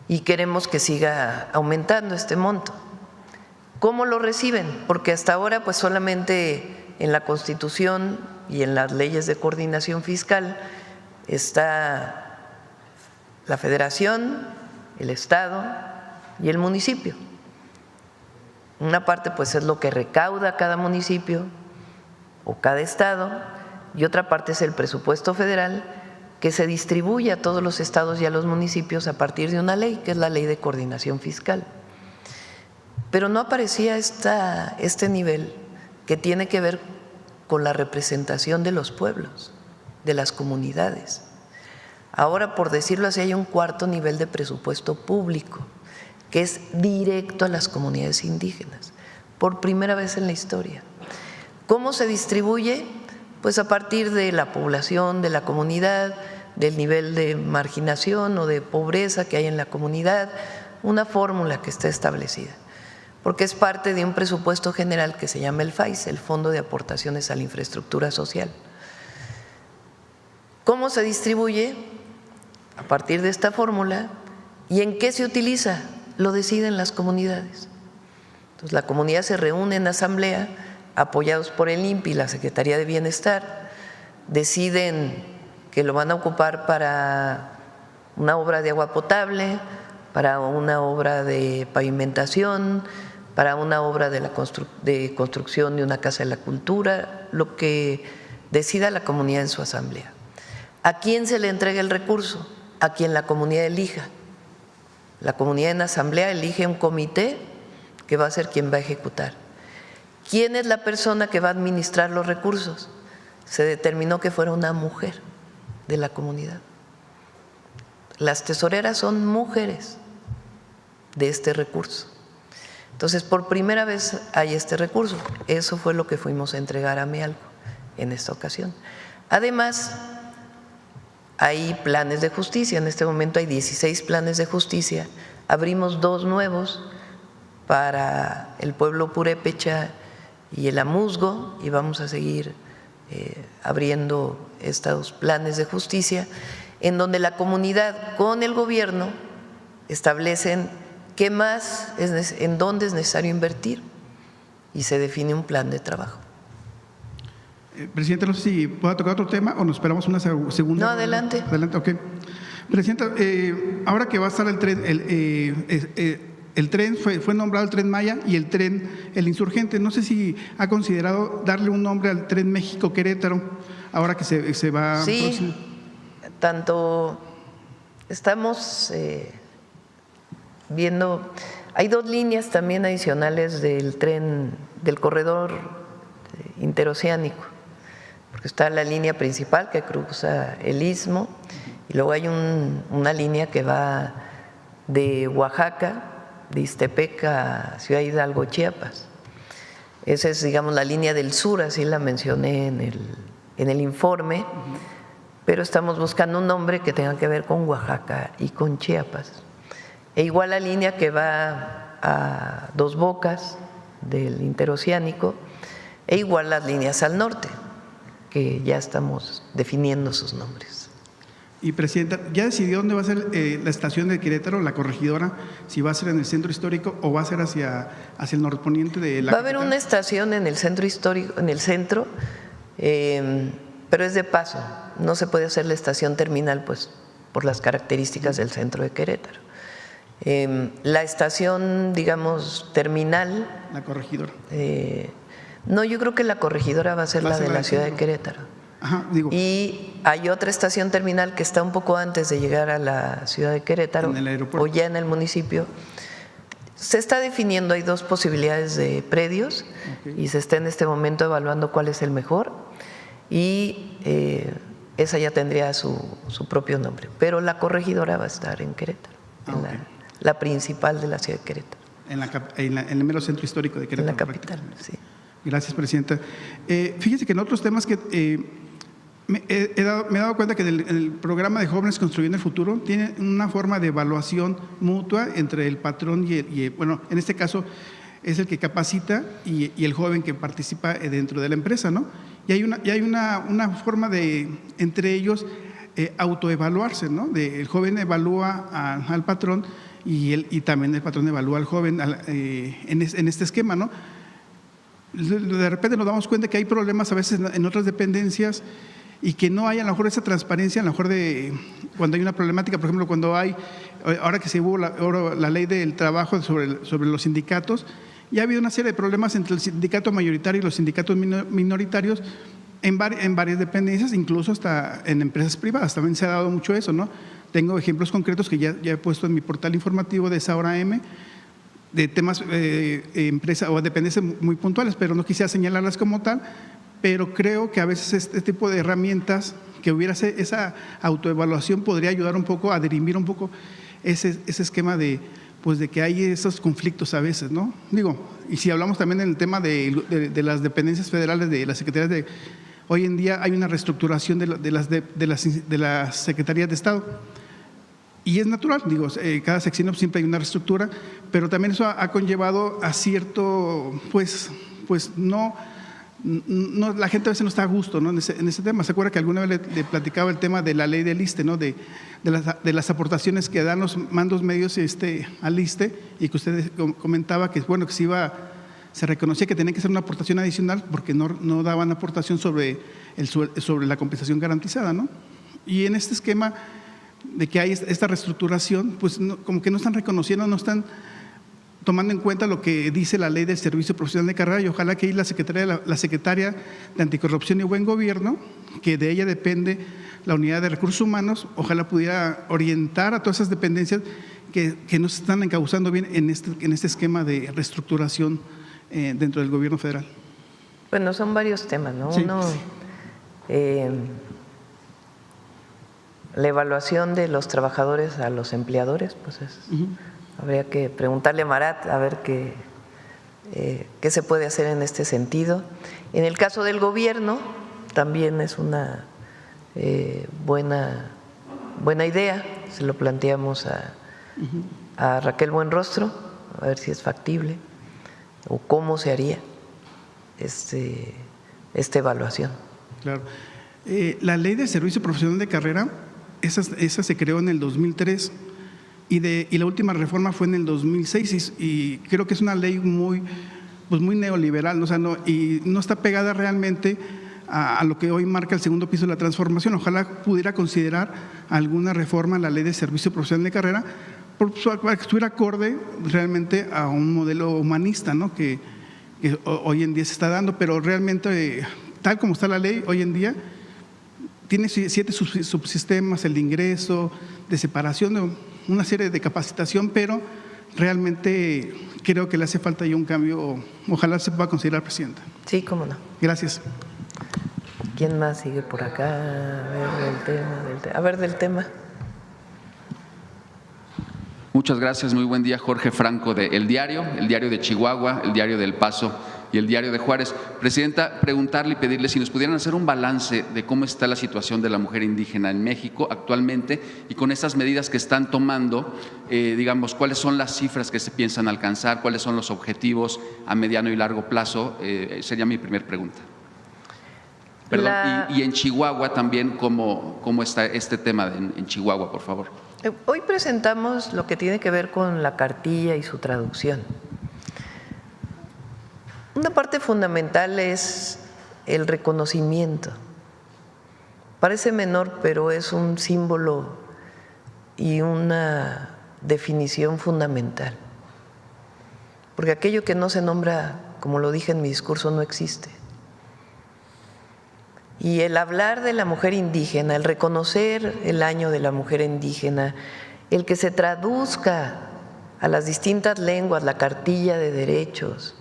Y queremos que siga aumentando este monto. ¿Cómo lo reciben? Porque hasta ahora pues solamente en la Constitución y en las leyes de coordinación fiscal está la Federación, el Estado y el municipio. Una parte pues es lo que recauda cada municipio o cada estado y otra parte es el presupuesto federal que se distribuye a todos los estados y a los municipios a partir de una ley, que es la Ley de Coordinación Fiscal. Pero no aparecía este nivel que tiene que ver con la representación de los pueblos, de las comunidades. Ahora, por decirlo así, hay un cuarto nivel de presupuesto público que es directo a las comunidades indígenas, por primera vez en la historia. ¿Cómo se distribuye? Pues a partir de la población, de la comunidad, del nivel de marginación o de pobreza que hay en la comunidad, una fórmula que está establecida, porque es parte de un presupuesto general que se llama el FAIS, el Fondo de Aportaciones a la Infraestructura Social. ¿Cómo se distribuye? A partir de esta fórmula. ¿Y en qué se utiliza? Lo deciden las comunidades. Entonces, la comunidad se reúne en asamblea, apoyados por el INPI y la Secretaría de Bienestar, deciden que lo van a ocupar para una obra de agua potable, para una obra de pavimentación, para una obra de construcción de una casa de la cultura, lo que decida la comunidad en su asamblea. ¿A quién se le entrega el recurso? A quien la comunidad elija. La comunidad en asamblea elige un comité que va a ser quien va a ejecutar. ¿Quién es la persona que va a administrar los recursos? Se determinó que fuera una mujer de la comunidad. Las tesoreras son mujeres de este recurso. Entonces, por primera vez hay este recurso. Eso fue lo que fuimos a entregar a Amealco en esta ocasión. Además, hay planes de justicia. En este momento hay 16 planes de justicia. Abrimos 2 nuevos para el pueblo purépecha y el amuzgo y vamos a seguir abriendo estos planes de justicia en donde la comunidad con el gobierno establecen qué más, en dónde es necesario invertir y se define un plan de trabajo. Presidenta, no sé si pueda tocar otro tema o nos esperamos una segunda. No, adelante. Adelante, ok. Presidenta, ahora que va a estar el tren fue nombrado el Tren Maya y el tren El Insurgente. No sé si ha considerado darle un nombre al Tren México-Querétaro ahora que se va. Sí, tanto estamos viendo, hay 2 líneas también adicionales del tren, del corredor interoceánico, porque está la línea principal que cruza el Istmo y luego hay una línea que va de Oaxaca, de Ixtepec a Ciudad Hidalgo, Chiapas. Esa es, digamos, la línea del sur, así la mencioné el informe, pero estamos buscando un nombre que tenga que ver con Oaxaca y con Chiapas. E igual la línea que va a Dos Bocas del interoceánico, e igual las líneas al norte, que ya estamos definiendo sus nombres. Y Presidenta, ¿ya decidió dónde va a ser la estación de Querétaro, la corregidora? Si va a ser en el centro histórico o va a ser hacia el norponiente de la Va a haber una estación en el centro histórico, en el centro, pero es de paso. No se puede hacer la estación terminal, pues, por las características del centro de Querétaro. La estación, digamos, terminal. La corregidora. No, yo creo que la corregidora va a ser la de la ciudad de Querétaro. Ajá, digo. Y hay otra estación terminal que está un poco antes de llegar a la ciudad de Querétaro, en el aeropuerto, o ya en el municipio. Se está definiendo, hay dos posibilidades de predios, y se está en este momento evaluando cuál es el mejor, y esa ya tendría su propio nombre. Pero la corregidora va a estar en Querétaro, la principal de la ciudad de Querétaro. En el mero centro histórico de Querétaro. En la capital, sí. Gracias, Presidenta. Fíjese que en otros temas que me he dado cuenta que el programa de Jóvenes Construyendo el Futuro tiene una forma de evaluación mutua entre el patrón y bueno, en este caso es el que capacita y el joven que participa dentro de la empresa, ¿no? Y hay una forma de, entre ellos, autoevaluarse, ¿no? El joven evalúa al patrón y también el patrón evalúa al joven en este esquema, ¿no? De repente nos damos cuenta que hay problemas a veces en otras dependencias y que no hay a lo mejor esa transparencia, a lo mejor de cuando hay una problemática, por ejemplo, cuando hay, ahora que se hubo la ley del trabajo sobre los sindicatos, ya ha habido una serie de problemas entre el sindicato mayoritario y los sindicatos minoritarios en varias dependencias, incluso hasta en empresas privadas, también se ha dado mucho eso, ¿no? Tengo ejemplos concretos que ya he puesto en mi portal informativo de esa hora M, de temas empresa o dependencias muy puntuales, pero no quisiera señalarlas como tal, pero creo que a veces este tipo de herramientas, que hubiera esa autoevaluación, podría ayudar un poco a dirimir un poco ese esquema de que hay esos conflictos a veces, ¿no? Digo, y si hablamos también en el tema de las dependencias federales, de las secretarías de… Hoy en día hay una reestructuración de las secretarías de Estado. Y es natural, digo, cada sexenio siempre hay una reestructura, pero también eso ha conllevado a cierto, pues no, la gente a veces no está a gusto, ¿no? en ese tema. ¿Se acuerda que alguna vez le platicaba el tema de la ley del ISSSTE, ¿no? de las aportaciones que dan los mandos medios al ISSSTE, y que usted comentaba que, bueno, que se reconocía que tenía que ser una aportación adicional porque no daban aportación sobre la compensación garantizada, ¿no? Y en este esquema de que hay esta reestructuración, pues como que no están reconociendo, no están tomando en cuenta lo que dice la ley del servicio profesional de carrera, y ojalá que ahí la secretaria de Anticorrupción y Buen Gobierno, que de ella depende la unidad de recursos humanos, ojalá pudiera orientar a todas esas dependencias que no se están encauzando bien en este esquema de reestructuración dentro del gobierno federal. Bueno, son varios temas, ¿no? Sí. Uno, la evaluación de los trabajadores a los empleadores, pues habría que preguntarle a Marat a ver qué se puede hacer en este sentido. En el caso del gobierno, también es una buena idea, se lo planteamos a Raquel Buenrostro, a ver si es factible o cómo se haría esta evaluación. Claro. La ley de servicio profesional de carrera, esa se creó en el 2003 y la última reforma fue en el 2006 y creo que es una ley muy neoliberal, o sea, y no está pegada realmente a lo que hoy marca el segundo piso de la transformación. Ojalá pudiera considerar alguna reforma a la ley de servicio profesional de carrera para que estuviera acorde realmente a un modelo humanista, ¿no? que hoy en día se está dando, pero realmente tal como está la ley hoy en día, tiene 7 subsistemas, el de ingreso, de separación, una serie de capacitación, pero realmente creo que le hace falta ya un cambio. Ojalá se pueda considerar, Presidenta. Sí, cómo no. Gracias. ¿Quién más sigue por acá? A ver, del tema. Muchas gracias, muy buen día. Jorge Franco de El Diario de Chihuahua, El Diario del Paso y el Diario de Juárez. Presidenta, preguntarle y pedirle si nos pudieran hacer un balance de cómo está la situación de la mujer indígena en México actualmente y con estas medidas que están tomando, digamos, cuáles son las cifras que se piensan alcanzar, cuáles son los objetivos a mediano y largo plazo, sería mi primera pregunta. Perdón, y en Chihuahua también, ¿cómo está este tema en Chihuahua, por favor? Hoy presentamos lo que tiene que ver con la cartilla y su traducción. Una parte fundamental es el reconocimiento. Parece menor, pero es un símbolo y una definición fundamental. Porque aquello que no se nombra, como lo dije en mi discurso, no existe. Y el hablar de la mujer indígena, el reconocer el año de la mujer indígena, el que se traduzca a las distintas lenguas la cartilla de derechos,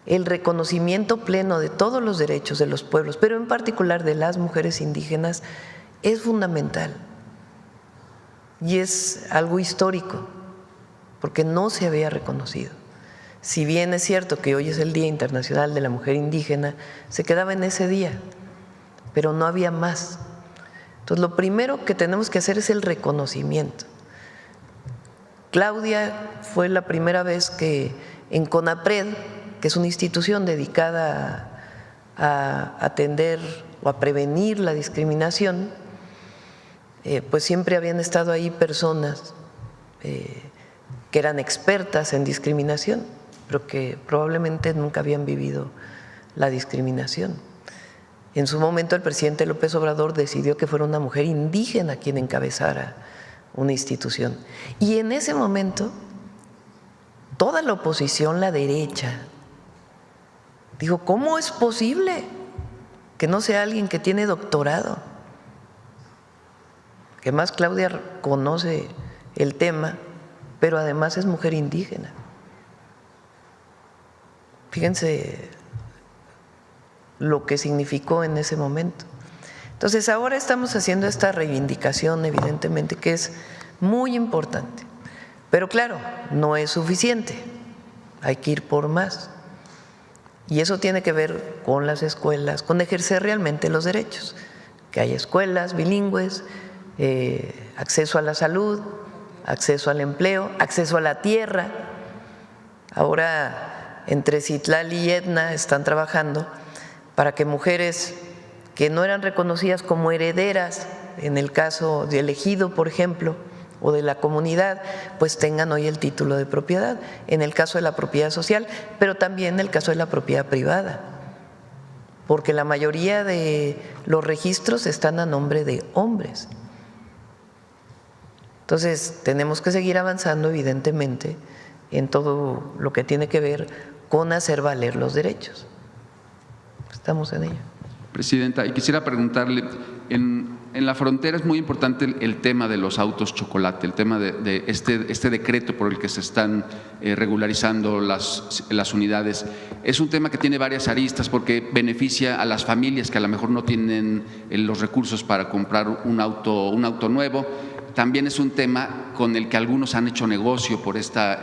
el reconocimiento pleno de todos los derechos de los pueblos, pero en particular de las mujeres indígenas, es fundamental. Y es algo histórico, porque no se había reconocido. Si bien es cierto que hoy es el Día Internacional de la Mujer Indígena, se quedaba en ese día, pero no había más. Entonces, lo primero que tenemos que hacer es el reconocimiento. Claudia fue la primera vez que en CONAPRED, que es una institución dedicada a atender o a prevenir la discriminación, pues siempre habían estado ahí personas que eran expertas en discriminación, pero que probablemente nunca habían vivido la discriminación. En su momento el presidente López Obrador decidió que fuera una mujer indígena quien encabezara una institución. Y en ese momento toda la oposición, la derecha, dijo, ¿cómo es posible que no sea alguien que tiene doctorado? Que más Claudia conoce el tema, pero además es mujer indígena. Fíjense lo que significó en ese momento. Entonces, ahora estamos haciendo esta reivindicación, evidentemente, que es muy importante. Pero claro, no es suficiente, hay que ir por más. Y eso tiene que ver con las escuelas, con ejercer realmente los derechos, que haya escuelas bilingües, acceso a la salud, acceso al empleo, acceso a la tierra. Ahora, entre Citlali y Edna están trabajando para que mujeres que no eran reconocidas como herederas, en el caso de Ejido, por ejemplo, o de la comunidad, pues tengan hoy el título de propiedad, en el caso de la propiedad social, pero también en el caso de la propiedad privada, porque la mayoría de los registros están a nombre de hombres. Entonces, tenemos que seguir avanzando, evidentemente, en todo lo que tiene que ver con hacer valer los derechos. Estamos en ello. Presidenta, y quisiera preguntarle, en la frontera es muy importante el tema de los autos chocolate, el tema de este decreto por el que se están regularizando las unidades. Es un tema que tiene varias aristas porque beneficia a las familias que a lo mejor no tienen los recursos para comprar un auto nuevo. También es un tema con el que algunos han hecho negocio por esta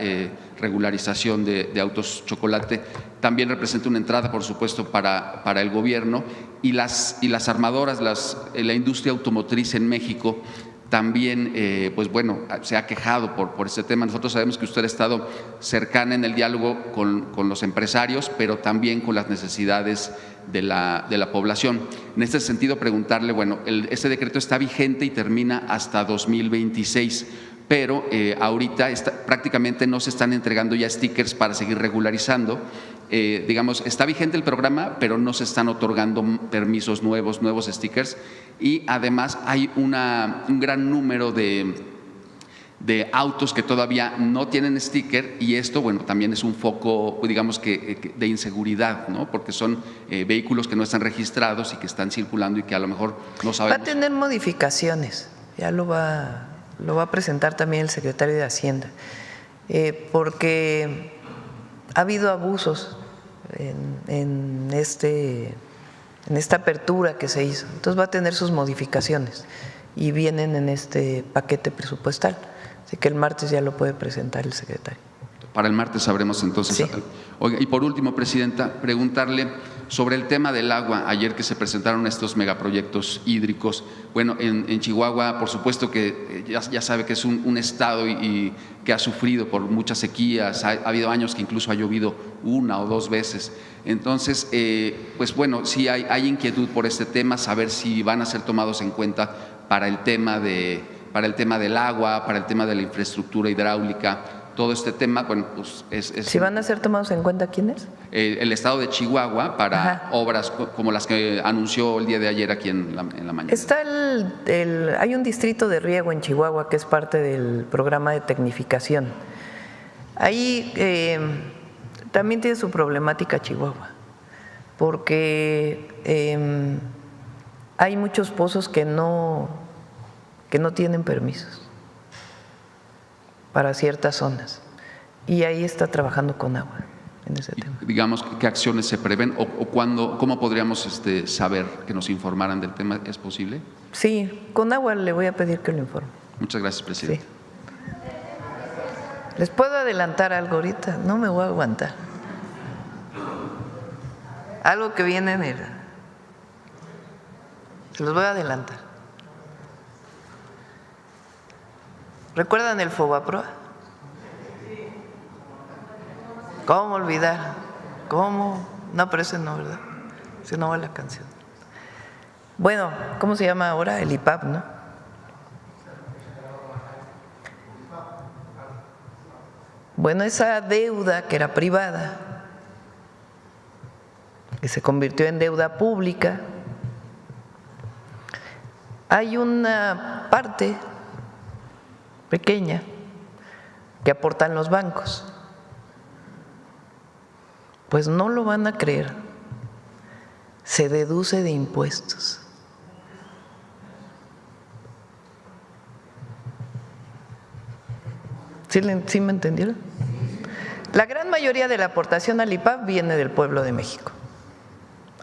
regularización de autos chocolate. También representa una entrada, por supuesto, para el gobierno y las armadoras, la industria automotriz en México también, pues bueno, se ha quejado por este tema. Nosotros sabemos que usted ha estado cercana en el diálogo con los empresarios, pero también con las necesidades de la población. En este sentido, preguntarle, bueno, este decreto está vigente y termina hasta 2026, pero ahorita prácticamente no se están entregando ya stickers para seguir regularizando. Digamos, está vigente el programa, pero no se están otorgando permisos nuevos stickers, y además hay un gran número de autos que todavía no tienen sticker, y esto, bueno, también es un foco, digamos, de inseguridad, ¿no? Porque son vehículos que no están registrados y que están circulando y que a lo mejor no sabemos. Va a tener modificaciones, ya lo va a presentar también el secretario de Hacienda, porque ha habido abusos en esta apertura que se hizo. Entonces va a tener sus modificaciones y vienen en este paquete presupuestal. Así que el martes ya lo puede presentar el secretario. Para el martes sabremos entonces. Sí. Oiga, y por último, Presidenta, preguntarle sobre el tema del agua. Ayer que se presentaron estos megaproyectos hídricos, bueno, en Chihuahua, por supuesto que ya sabe que es un estado y que ha sufrido por muchas sequías. Ha habido años que incluso ha llovido 1 o 2 veces. Entonces, pues bueno, sí hay inquietud por este tema, saber si van a ser tomados en cuenta para el tema del agua, para el tema de la infraestructura hidráulica. Todo este tema, bueno, pues ¿Si van a ser tomados en cuenta quiénes? El estado de Chihuahua para obras como las que anunció el día de ayer aquí en la mañana. Está hay un distrito de riego en Chihuahua que es parte del programa de tecnificación. Ahí también tiene su problemática Chihuahua, porque hay muchos pozos que no tienen permisos para ciertas zonas, y ahí está trabajando con agua en ese tema. Digamos, ¿qué acciones se prevén o cómo podríamos saber que nos informaran del tema? ¿Es posible? Sí, con agua le voy a pedir que lo informe. Muchas gracias, Presidente. Sí. ¿Les puedo adelantar algo ahorita? No me voy a aguantar. Algo que viene en se los voy a adelantar. ¿Recuerdan el Fobaproa? ¿Cómo olvidar? ¿Cómo? No, pero ese no, ¿verdad? Ese no va la canción. Bueno, ¿cómo se llama ahora? El IPAP, ¿no? Bueno, esa deuda que era privada, que se convirtió en deuda pública, hay una parte pequeña que aportan los bancos. Pues no lo van a creer, se deduce de impuestos. ¿Sí me entendieron? La gran mayoría de la aportación al IPAP viene del pueblo de México.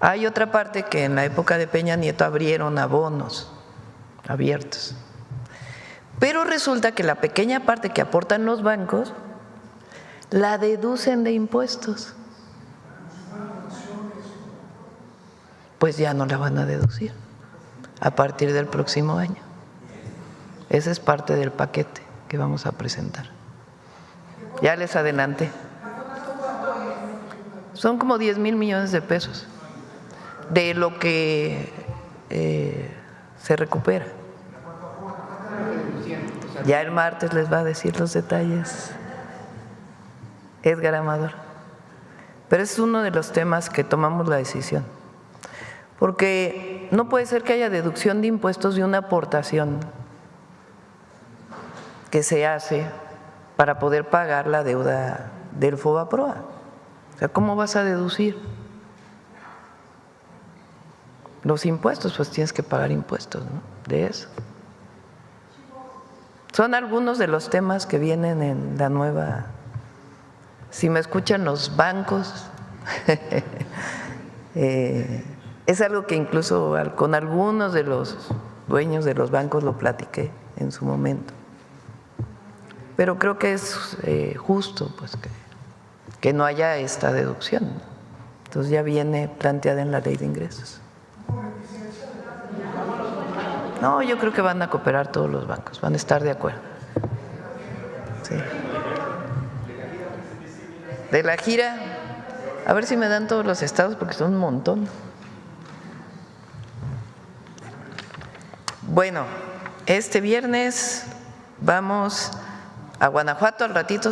Hay otra parte que en la época de Peña Nieto abrieron abonos abiertos. Pero resulta que la pequeña parte que aportan los bancos la deducen de impuestos. Pues ya no la van a deducir a partir del próximo año. Ese es parte del paquete que vamos a presentar. Ya les adelanté. Son como 10,000 millones de pesos de lo que se recupera. Ya el martes les va a decir los detalles Edgar Amador. Pero es uno de los temas que tomamos la decisión. Porque no puede ser que haya deducción de impuestos de una aportación que se hace para poder pagar la deuda del Fobaproa. O sea, ¿cómo vas a deducir los impuestos? Pues tienes que pagar impuestos, ¿no? De eso. Son algunos de los temas que vienen en la nueva. Si me escuchan los bancos, es algo que incluso con algunos de los dueños de los bancos lo platiqué en su momento. Pero creo que es justo pues que no haya esta deducción. Entonces ya viene planteada en la ley de ingresos. No, yo creo que van a cooperar todos los bancos, van a estar de acuerdo. Sí. De la gira, a ver si me dan todos los estados porque son un montón. Bueno, este viernes vamos a Guanajuato, al ratito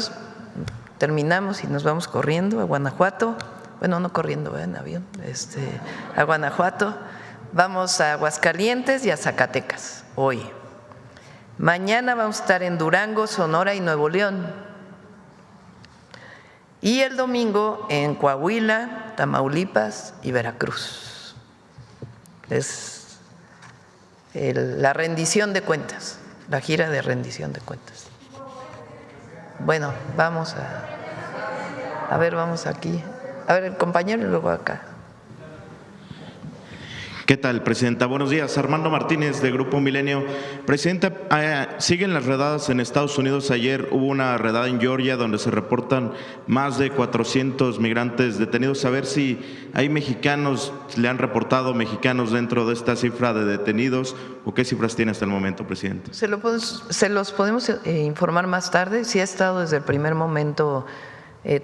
terminamos y nos vamos corriendo a Guanajuato. Bueno, no corriendo, en avión, a Guanajuato. Vamos a Aguascalientes y a Zacatecas hoy. Mañana vamos a estar en Durango, Sonora y Nuevo León. Y el domingo en Coahuila, Tamaulipas y Veracruz. Es la rendición de cuentas, la gira de rendición de cuentas. Bueno, vamos a ver, vamos aquí. A ver, el compañero y luego acá. ¿Qué tal, Presidenta? Buenos días. Armando Martínez, de Grupo Milenio. Presidenta, siguen las redadas en Estados Unidos. Ayer hubo una redada en Georgia donde se reportan más de 400 migrantes detenidos. A ver si hay mexicanos, le han reportado mexicanos dentro de esta cifra de detenidos, o qué cifras tiene hasta el momento, Presidente. Se los podemos informar más tarde. Sí ha estado desde el primer momento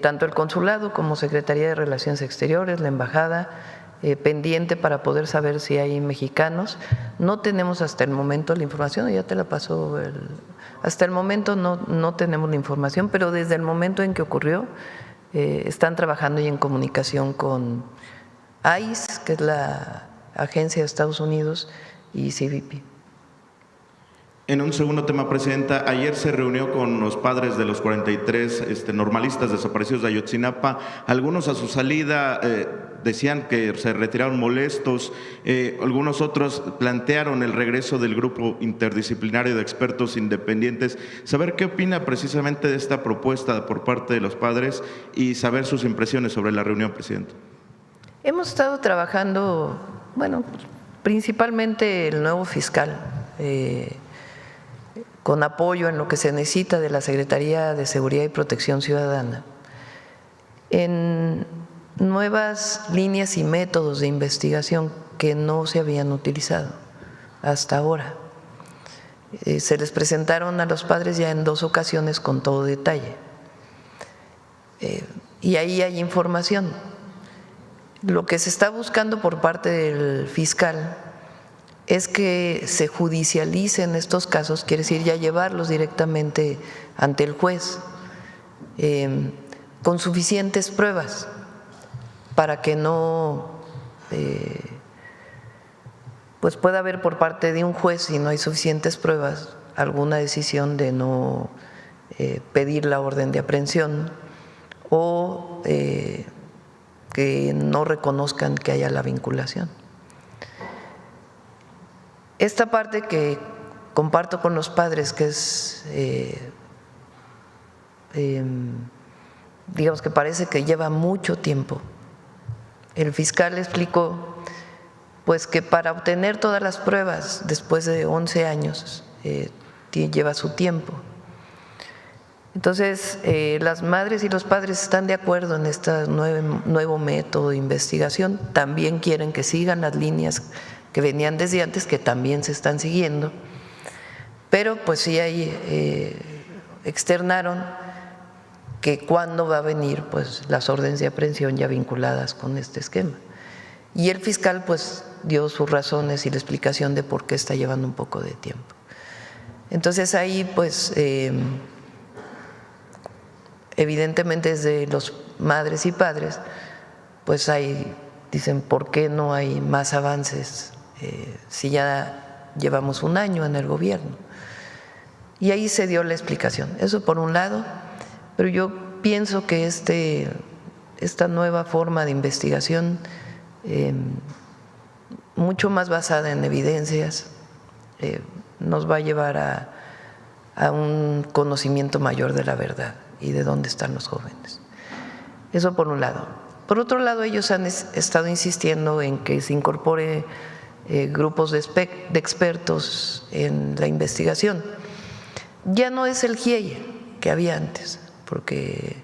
tanto el consulado como Secretaría de Relaciones Exteriores, la embajada, pendiente para poder saber si hay mexicanos. No tenemos hasta el momento la información, ya te la paso. Hasta el momento no tenemos la información, pero desde el momento en que ocurrió están trabajando y en comunicación con ICE, que es la agencia de Estados Unidos, y CBP. En un segundo tema, Presidenta, ayer se reunió con los padres de los 43 normalistas desaparecidos de Ayotzinapa. Algunos a su salida decían que se retiraron molestos, algunos otros plantearon el regreso del grupo interdisciplinario de expertos independientes. Saber qué opina precisamente de esta propuesta por parte de los padres y saber sus impresiones sobre la reunión, Presidenta. Hemos estado trabajando, bueno, principalmente el nuevo fiscal, con apoyo en lo que se necesita de la Secretaría de Seguridad y Protección Ciudadana, en nuevas líneas y métodos de investigación que no se habían utilizado hasta ahora. Se les presentaron a los padres ya en 2 ocasiones con todo detalle. Y ahí hay información. Lo que se está buscando por parte del fiscal es que se judicialicen estos casos, quiere decir ya llevarlos directamente ante el juez con suficientes pruebas para que no pues pueda haber por parte de un juez, si no hay suficientes pruebas, alguna decisión de no pedir la orden de aprehensión o que no reconozcan que haya la vinculación. Esta parte que comparto con los padres, que es, digamos que parece que lleva mucho tiempo. El fiscal explicó pues que para obtener todas las pruebas después de 11 años lleva su tiempo. Entonces, las madres y los padres están de acuerdo en este nuevo método de investigación, también quieren que sigan las líneas que venían desde antes, que también se están siguiendo, pero pues sí ahí externaron que cuándo va a venir pues las órdenes de aprehensión ya vinculadas con este esquema. Y el fiscal pues dio sus razones y la explicación de por qué está llevando un poco de tiempo. Entonces ahí pues evidentemente desde los madres y padres pues dicen ¿por qué no hay más avances si ya llevamos un año en el gobierno? Y ahí se dio la explicación. Eso por un lado, pero yo pienso que esta nueva forma de investigación, mucho más basada en evidencias, nos va a llevar a un conocimiento mayor de la verdad y de dónde están los jóvenes. Eso por un lado. Por otro lado, ellos han estado insistiendo en que se incorpore grupos de expertos en la investigación. Ya no es el GIEI que había antes, porque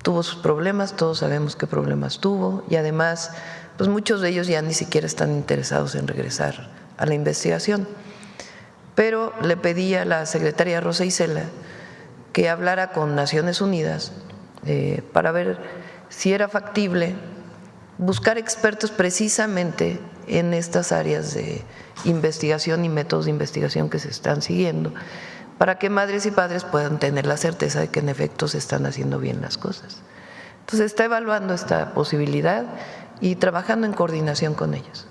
tuvo sus problemas, todos sabemos qué problemas tuvo, y además pues muchos de ellos ya ni siquiera están interesados en regresar a la investigación. Pero le pedí a la secretaria Rosa Isela que hablara con Naciones Unidas para ver si era factible buscar expertos precisamente en estas áreas de investigación y métodos de investigación que se están siguiendo, para que madres y padres puedan tener la certeza de que en efecto se están haciendo bien las cosas. Entonces está evaluando esta posibilidad y trabajando en coordinación con ellos.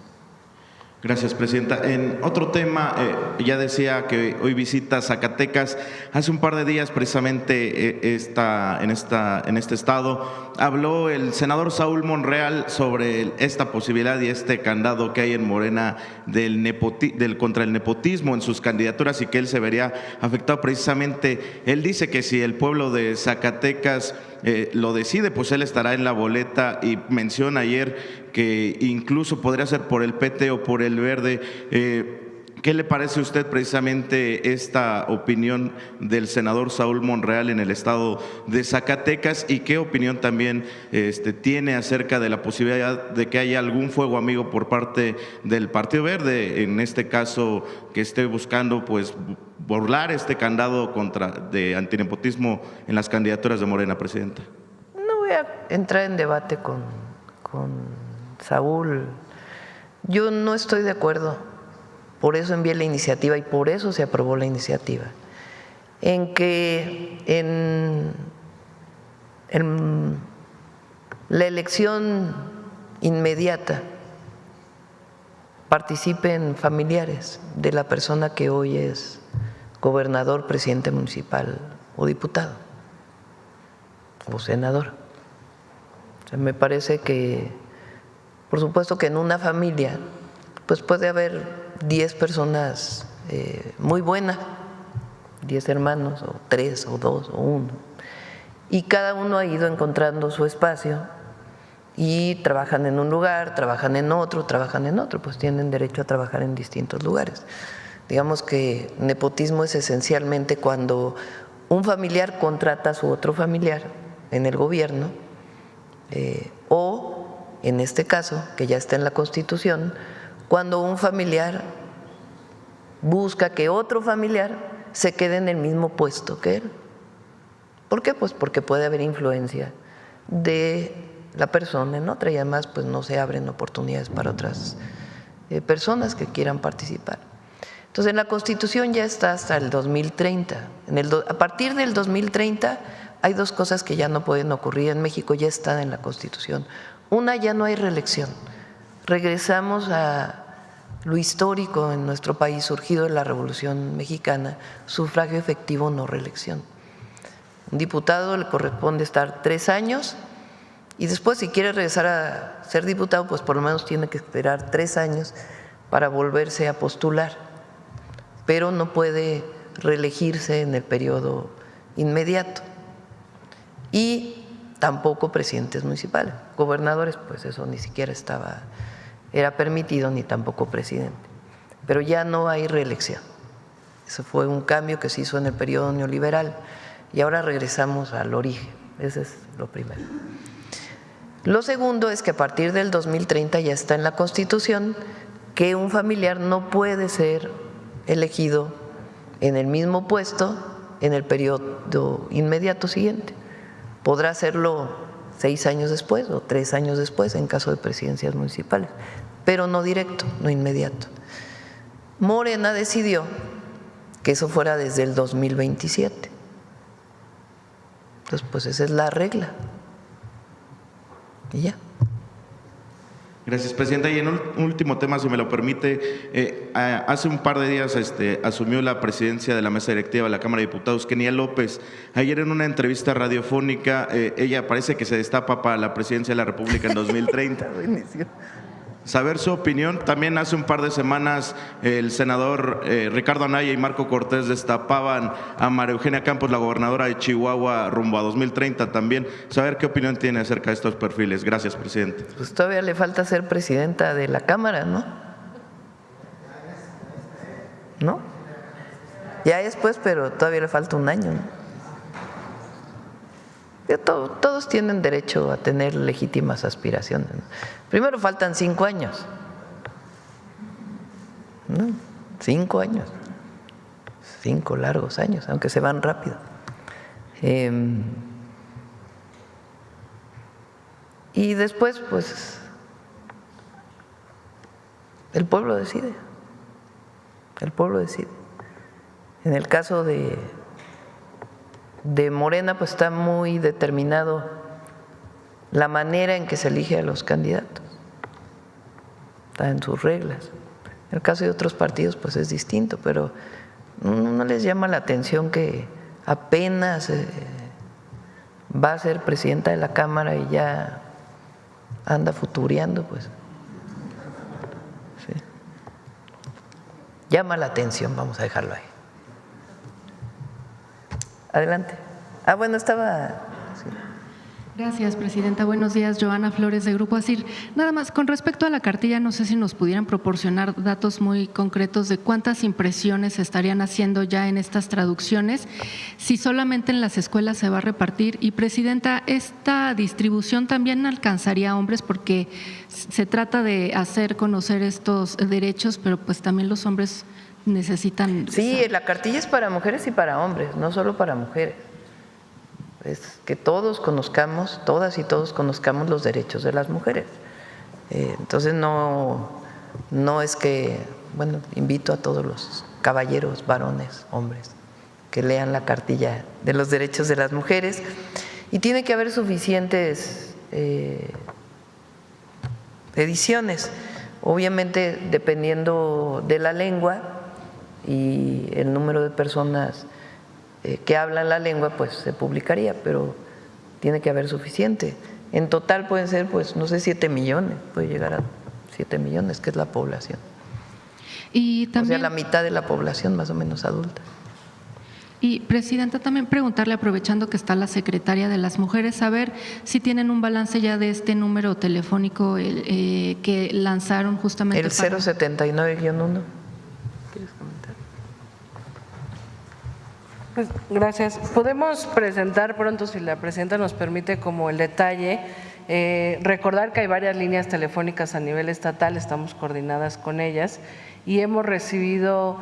Gracias, Presidenta. En otro tema, ya decía que hoy visita Zacatecas. Hace un par de días, precisamente en este estado, habló el senador Saúl Monreal sobre esta posibilidad y este candado que hay en Morena contra el nepotismo en sus candidaturas y que él se vería afectado precisamente. Él dice que si el pueblo de Zacatecas lo decide, pues él estará en la boleta, y menciona ayer que incluso podría ser por el PT o por el Verde. ¿Qué le parece a usted precisamente esta opinión del senador Saúl Monreal en el estado de Zacatecas y qué opinión también tiene acerca de la posibilidad de que haya algún fuego amigo por parte del Partido Verde, en este caso que esté buscando pues burlar este candado de antinepotismo en las candidaturas de Morena, presidenta? No voy a entrar en debate con Saúl. Yo no estoy de acuerdo. Por eso envié la iniciativa y por eso se aprobó la iniciativa, en que en la elección inmediata participen familiares de la persona que hoy es gobernador, presidente municipal o diputado o senador. O sea, me parece que, por supuesto que en una familia pues puede haber 10 personas muy buenas, 10 hermanos, o 3, o 2, o 1. Y cada uno ha ido encontrando su espacio y trabajan en un lugar, trabajan en otro, pues tienen derecho a trabajar en distintos lugares. Digamos que nepotismo es esencialmente cuando un familiar contrata a su otro familiar en el gobierno, o en este caso, que ya está en la Constitución, cuando un familiar busca que otro familiar se quede en el mismo puesto que él. ¿Por qué? Pues porque puede haber influencia de la persona en otra y además pues no se abren oportunidades para otras personas que quieran participar. Entonces en la Constitución ya está hasta el 2030. A partir del 2030 hay dos cosas que ya no pueden ocurrir en México, ya está en la Constitución. Una, ya no hay reelección. Regresamos a lo histórico en nuestro país surgido de la Revolución Mexicana, sufragio efectivo, no reelección. Un diputado le corresponde estar 3 años y después si quiere regresar a ser diputado, pues por lo menos tiene que esperar 3 años para volverse a postular, pero no puede reelegirse en el periodo inmediato. Y tampoco presidentes municipales, gobernadores, pues eso ni siquiera era permitido, ni tampoco presidente. Pero ya no hay reelección. Eso fue un cambio que se hizo en el periodo neoliberal y ahora regresamos al origen. Ese es lo primero. Lo segundo es que a partir del 2030 ya está en la Constitución que un familiar no puede ser elegido en el mismo puesto en el periodo inmediato siguiente. Podrá hacerlo 6 años después o 3 años después en caso de presidencias municipales, pero no directo, no inmediato. Morena decidió que eso fuera desde el 2027. Entonces, pues esa es la regla. Y ya. Gracias, presidenta. Y en un último tema, si me lo permite, hace un par de días asumió la presidencia de la mesa directiva de la Cámara de Diputados, Kenia López. Ayer en una entrevista radiofónica, ella parece que se destapa para la presidencia de la República en 2030. Saber su opinión. También hace un par de semanas el senador Ricardo Anaya y Marco Cortés destapaban a María Eugenia Campos, la gobernadora de Chihuahua, rumbo a 2030 también. Saber qué opinión tiene acerca de estos perfiles. Gracias, presidente. Pues todavía le falta ser presidenta de la Cámara, ¿no? ¿No? Ya es pues, pero todavía le falta un año, ¿no? Todos tienen derecho a tener legítimas aspiraciones, ¿no? Primero faltan 5 años, ¿no? 5 años, 5 largos años, aunque se van rápido. Y después, pues, el pueblo decide. El pueblo decide. En el caso de Morena, pues está muy determinado la manera en que se elige a los candidatos. Está en sus reglas. En el caso de otros partidos, pues es distinto, pero no les llama la atención que apenas va a ser presidenta de la Cámara y ya anda futureando, pues. Sí. Llama la atención, vamos a dejarlo ahí. Adelante. Bueno, estaba… Sí. Gracias, presidenta. Buenos días, Joana Flores, de Grupo ASIR. Nada más, con respecto a la cartilla, no sé si nos pudieran proporcionar datos muy concretos de cuántas impresiones se estarían haciendo ya en estas traducciones, si solamente en las escuelas se va a repartir. Y, presidenta, ¿esta distribución también alcanzaría a hombres? Porque se trata de hacer conocer estos derechos, pero pues también los hombres necesitan… Sí, la cartilla es para mujeres y para hombres, no solo para mujeres. Es que todos conozcamos, todas y todos conozcamos los derechos de las mujeres. Entonces no es que, bueno, invito a todos los caballeros, varones, hombres, que lean la cartilla de los derechos de las mujeres, y tiene que haber suficientes ediciones, obviamente dependiendo de la lengua y el número de personas que hablan la lengua, pues se publicaría, pero tiene que haber suficiente. En total pueden ser, pues, no sé, 7 millones, puede llegar a 7 millones, que es la población. Y también, o sea, la mitad de la población más o menos adulta. Y, presidenta, también preguntarle, aprovechando que está la secretaria de las Mujeres, saber si tienen un balance ya de este número telefónico que lanzaron justamente el 079-1. Pues, gracias. Podemos presentar pronto, si la presidenta nos permite, como el detalle. Recordar que hay varias líneas telefónicas a nivel estatal, estamos coordinadas con ellas y hemos recibido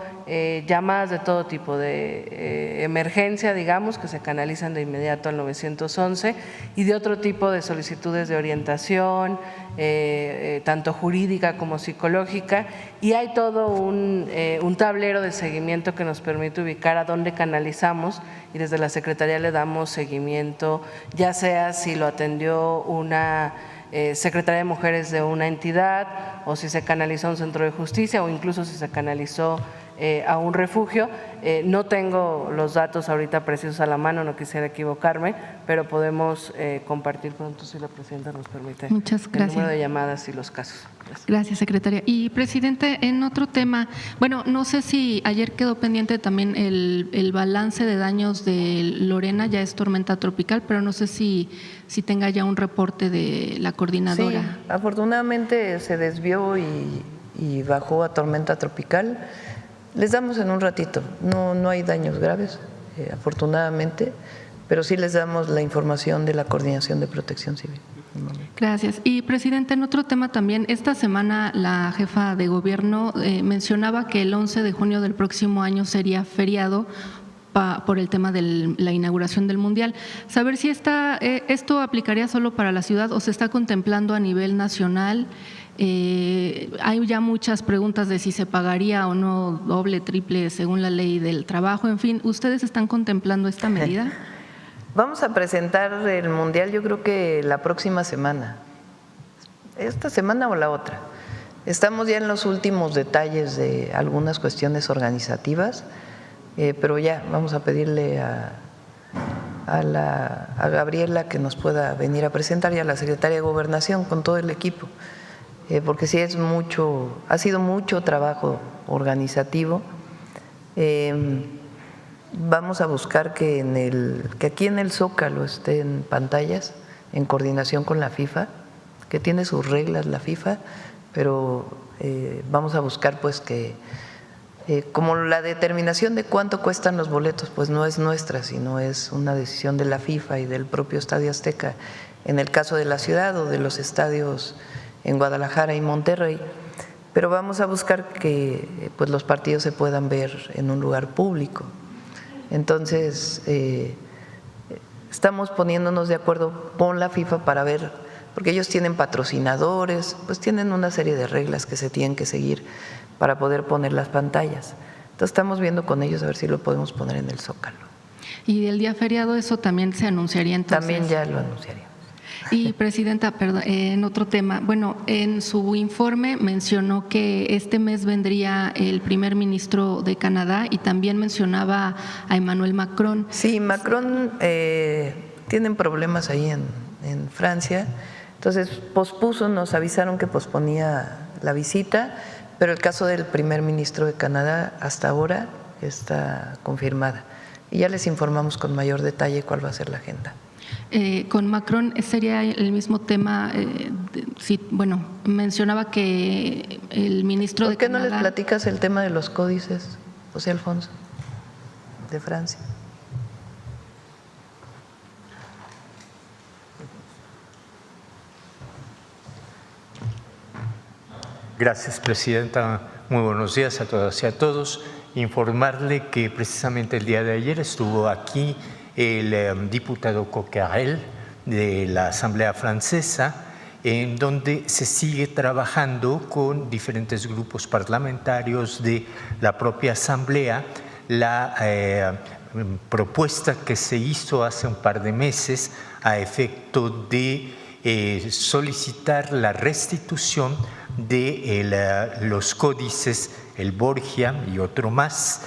llamadas de todo tipo, de emergencia, digamos, que se canalizan de inmediato al 911, y de otro tipo de solicitudes de orientación, tanto jurídica como psicológica, y hay todo un tablero de seguimiento que nos permite ubicar a dónde canalizamos, y desde la Secretaría le damos seguimiento, ya sea si lo atendió una Secretaría de Mujeres de una entidad, o si se canalizó a un centro de justicia, o incluso si se canalizó a un refugio. No tengo los datos ahorita precisos a la mano, no quisiera equivocarme, pero podemos compartir pronto, si la presidenta nos permite. Muchas gracias. El número de llamadas y los casos. Gracias, secretaria. Y, presidente, en otro tema, bueno, no sé si ayer quedó pendiente también el balance de daños de Lorena, ya es tormenta tropical, pero no sé si tenga ya un reporte de la coordinadora. Sí, afortunadamente se desvió y bajó a tormenta tropical. Les damos en un ratito, no hay daños graves, afortunadamente, pero sí les damos la información de la Coordinación de Protección Civil. Gracias. Y, presidente, en otro tema también, esta semana la jefa de gobierno mencionaba que el 11 de junio del próximo año sería feriado por el tema de la inauguración del Mundial. Saber si esto aplicaría solo para la ciudad o se está contemplando a nivel nacional. Hay ya muchas preguntas de si se pagaría o no doble, triple, según la ley del trabajo. En fin, ¿ustedes están contemplando esta medida? Vamos a presentar el Mundial, yo creo que la próxima semana, esta semana o la otra. Estamos ya en los últimos detalles de algunas cuestiones organizativas, pero ya vamos a pedirle a Gabriela que nos pueda venir a presentar, y a la Secretaria de Gobernación con todo el equipo, porque sí ha sido mucho trabajo organizativo. Vamos a buscar que aquí en el Zócalo estén pantallas en coordinación con la FIFA, que tiene sus reglas la FIFA, pero vamos a buscar pues que como la determinación de cuánto cuestan los boletos pues no es nuestra, sino es una decisión de la FIFA y del propio Estadio Azteca en el caso de la ciudad, o de los estadios en Guadalajara y Monterrey, pero vamos a buscar que pues los partidos se puedan ver en un lugar público. Entonces, estamos poniéndonos de acuerdo con la FIFA para ver, porque ellos tienen patrocinadores, pues tienen una serie de reglas que se tienen que seguir para poder poner las pantallas. Entonces, estamos viendo con ellos a ver si lo podemos poner en el Zócalo. ¿Y el día feriado eso también se anunciaría entonces? También ya lo anunciaríamos. Y, presidenta, perdón, en otro tema, bueno, en su informe mencionó que este mes vendría el primer ministro de Canadá y también mencionaba a Emmanuel Macron. Sí, Macron tienen problemas ahí en Francia, entonces pospuso, nos avisaron que posponía la visita, pero el caso del primer ministro de Canadá hasta ahora está confirmada. y ya les informamos con mayor detalle cuál va a ser la agenda. Con Macron sería el mismo tema. Sí, bueno, mencionaba que el ministro de Canadá… ¿Por qué no les platicas el tema de los códices, José Alfonso, de Francia? Gracias, Presidenta. Muy buenos días a todas y a todos. Informarle que precisamente el día de ayer estuvo aquí el diputado Coquerel de la Asamblea Francesa, en donde se sigue trabajando con diferentes grupos parlamentarios de la propia Asamblea la propuesta que se hizo hace un par de meses a efecto de solicitar la restitución de los códices, el Borgia y otro más,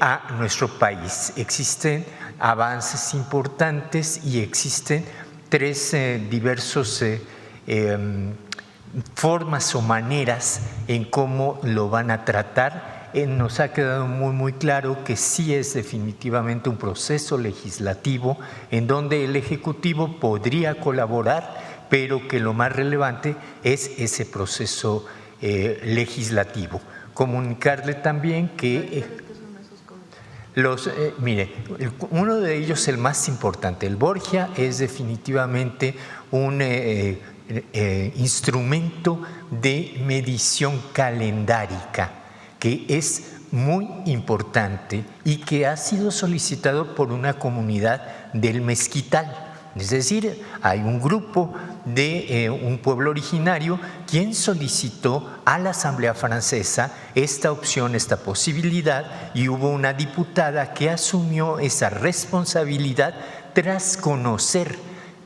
a nuestro país. Existen avances importantes y existen tres diversos formas o maneras en cómo lo van a tratar. Nos ha quedado muy claro que sí es definitivamente un proceso legislativo en donde el Ejecutivo podría colaborar, pero que lo más relevante es ese proceso legislativo. Comunicarle también que mire, uno de ellos, el más importante, el Borgia, es definitivamente un instrumento de medición calendárica que es muy importante y que ha sido solicitado por una comunidad del Mezquital. Es decir, hay un grupo de un pueblo originario quien solicitó a la Asamblea Francesa esta opción, esta posibilidad, y hubo una diputada que asumió esa responsabilidad tras conocer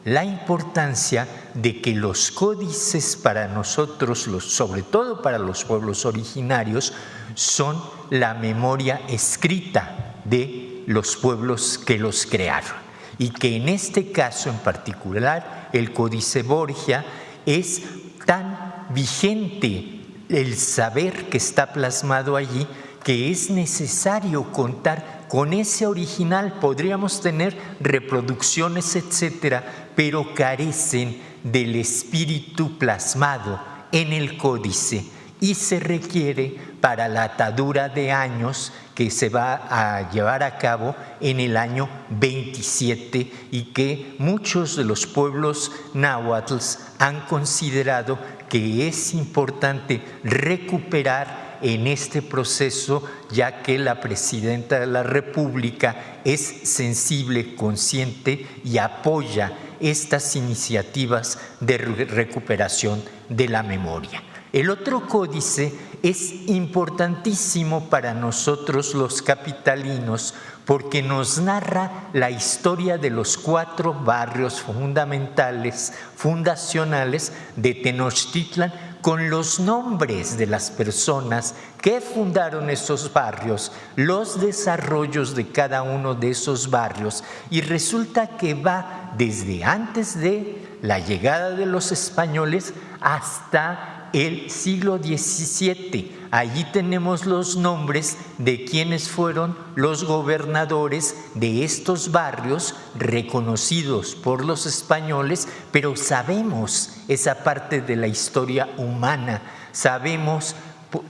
la importancia de que los códices para nosotros, sobre todo para los pueblos originarios, son la memoria escrita de los pueblos que los crearon. Y que en este caso en particular el Códice Borgia es tan vigente el saber que está plasmado allí que es necesario contar con ese original. Podríamos tener reproducciones, etcétera, pero carecen del espíritu plasmado en el códice y se requiere para la atadura de años que se va a llevar a cabo en el año 27 y que muchos de los pueblos náhuatl han considerado que es importante recuperar en este proceso, ya que la Presidenta de la República es sensible, consciente y apoya estas iniciativas de recuperación de la memoria. El otro códice es importantísimo para nosotros los capitalinos porque nos narra la historia de los 4 barrios fundacionales de Tenochtitlan con los nombres de las personas que fundaron esos barrios, los desarrollos de cada uno de esos barrios, y resulta que va desde antes de la llegada de los españoles hasta el siglo XVII. Allí tenemos los nombres de quienes fueron los gobernadores de estos barrios reconocidos por los españoles, pero sabemos esa parte de la historia humana, sabemos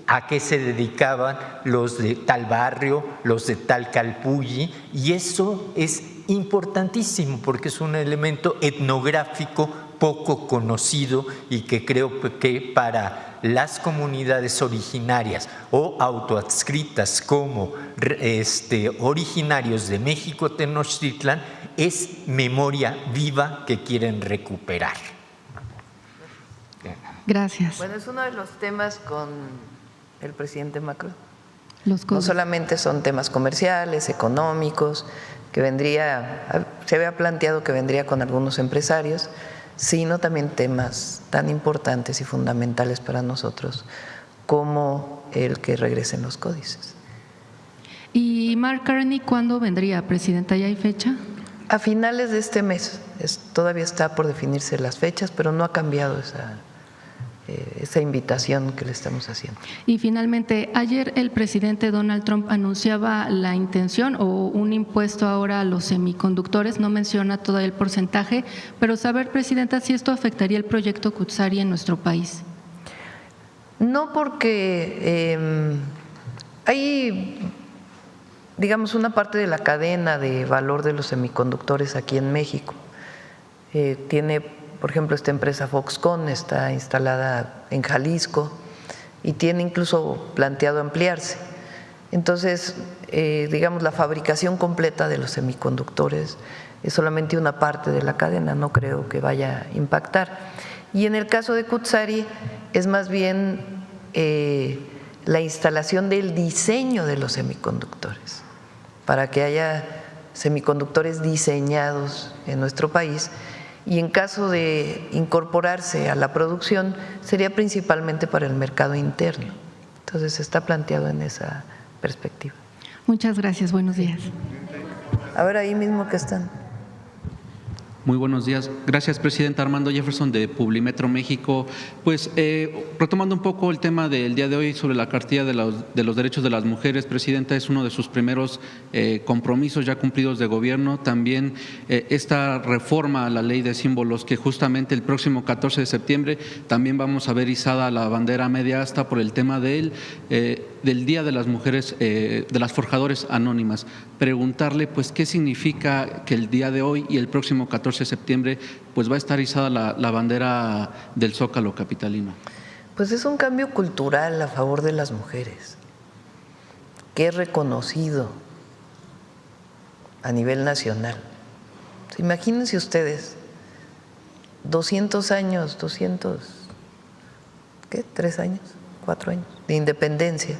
a qué se dedicaban los de tal barrio, los de tal calpulli, y eso es importantísimo porque es un elemento etnográfico poco conocido y que creo que para las comunidades originarias o autoadscritas como originarios de México Tenochtitlan es memoria viva que quieren recuperar. Gracias. Bueno, es uno de los temas con el presidente Macron. No solamente son temas comerciales, económicos, se había planteado que vendría con algunos empresarios, sino también temas tan importantes y fundamentales para nosotros como el que regresen los códices. ¿Y Mark Carney cuándo vendría, Presidenta? ¿Ya hay fecha? A finales de este mes. Todavía está por definirse las fechas, pero no ha cambiado esa invitación que le estamos haciendo. Y finalmente, ayer el presidente Donald Trump anunciaba la intención o un impuesto ahora a los semiconductores, no menciona todavía el porcentaje, pero saber, presidenta, si esto afectaría el proyecto Cutzari en nuestro país. No, porque hay, digamos, una parte de la cadena de valor de los semiconductores aquí en México. Tiene, por ejemplo, esta empresa Foxconn está instalada en Jalisco y tiene incluso planteado ampliarse. Entonces, digamos, la fabricación completa de los semiconductores es solamente una parte de la cadena, no creo que vaya a impactar. Y en el caso de Cutzari es más bien la instalación del diseño de los semiconductores, para que haya semiconductores diseñados en nuestro país. Y en caso de incorporarse a la producción, sería principalmente para el mercado interno. Entonces, está planteado en esa perspectiva. Muchas gracias, buenos días. A ver, ahí mismo que están. Muy buenos días. Gracias, presidenta. Armando Jefferson de Publimetro México. Pues retomando un poco el tema del día de hoy sobre la cartilla de los derechos de las mujeres, presidenta, es uno de sus primeros compromisos ya cumplidos de gobierno. También esta reforma a la ley de símbolos que justamente el próximo 14 de septiembre también vamos a ver izada la bandera media asta por el tema del Día de las Mujeres, de las Forjadores Anónimas. Preguntarle pues qué significa que el día de hoy y el próximo 14 de septiembre pues va a estar izada la bandera del Zócalo capitalino. Pues es un cambio cultural a favor de las mujeres, que es reconocido a nivel nacional. Imagínense ustedes, 200 años, 3 años, 4 años de independencia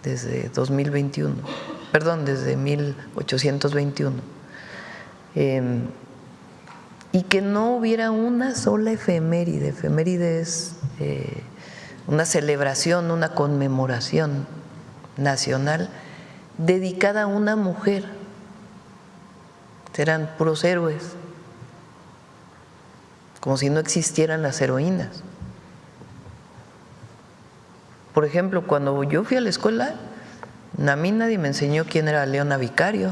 desde 2021, perdón, desde 1821. Y que no hubiera una sola efeméride. Efeméride es una celebración, una conmemoración nacional dedicada a una mujer. Eran puros héroes, como si no existieran las heroínas. Por ejemplo, cuando yo fui a la escuela, a mí nadie me enseñó quién era Leona Vicario.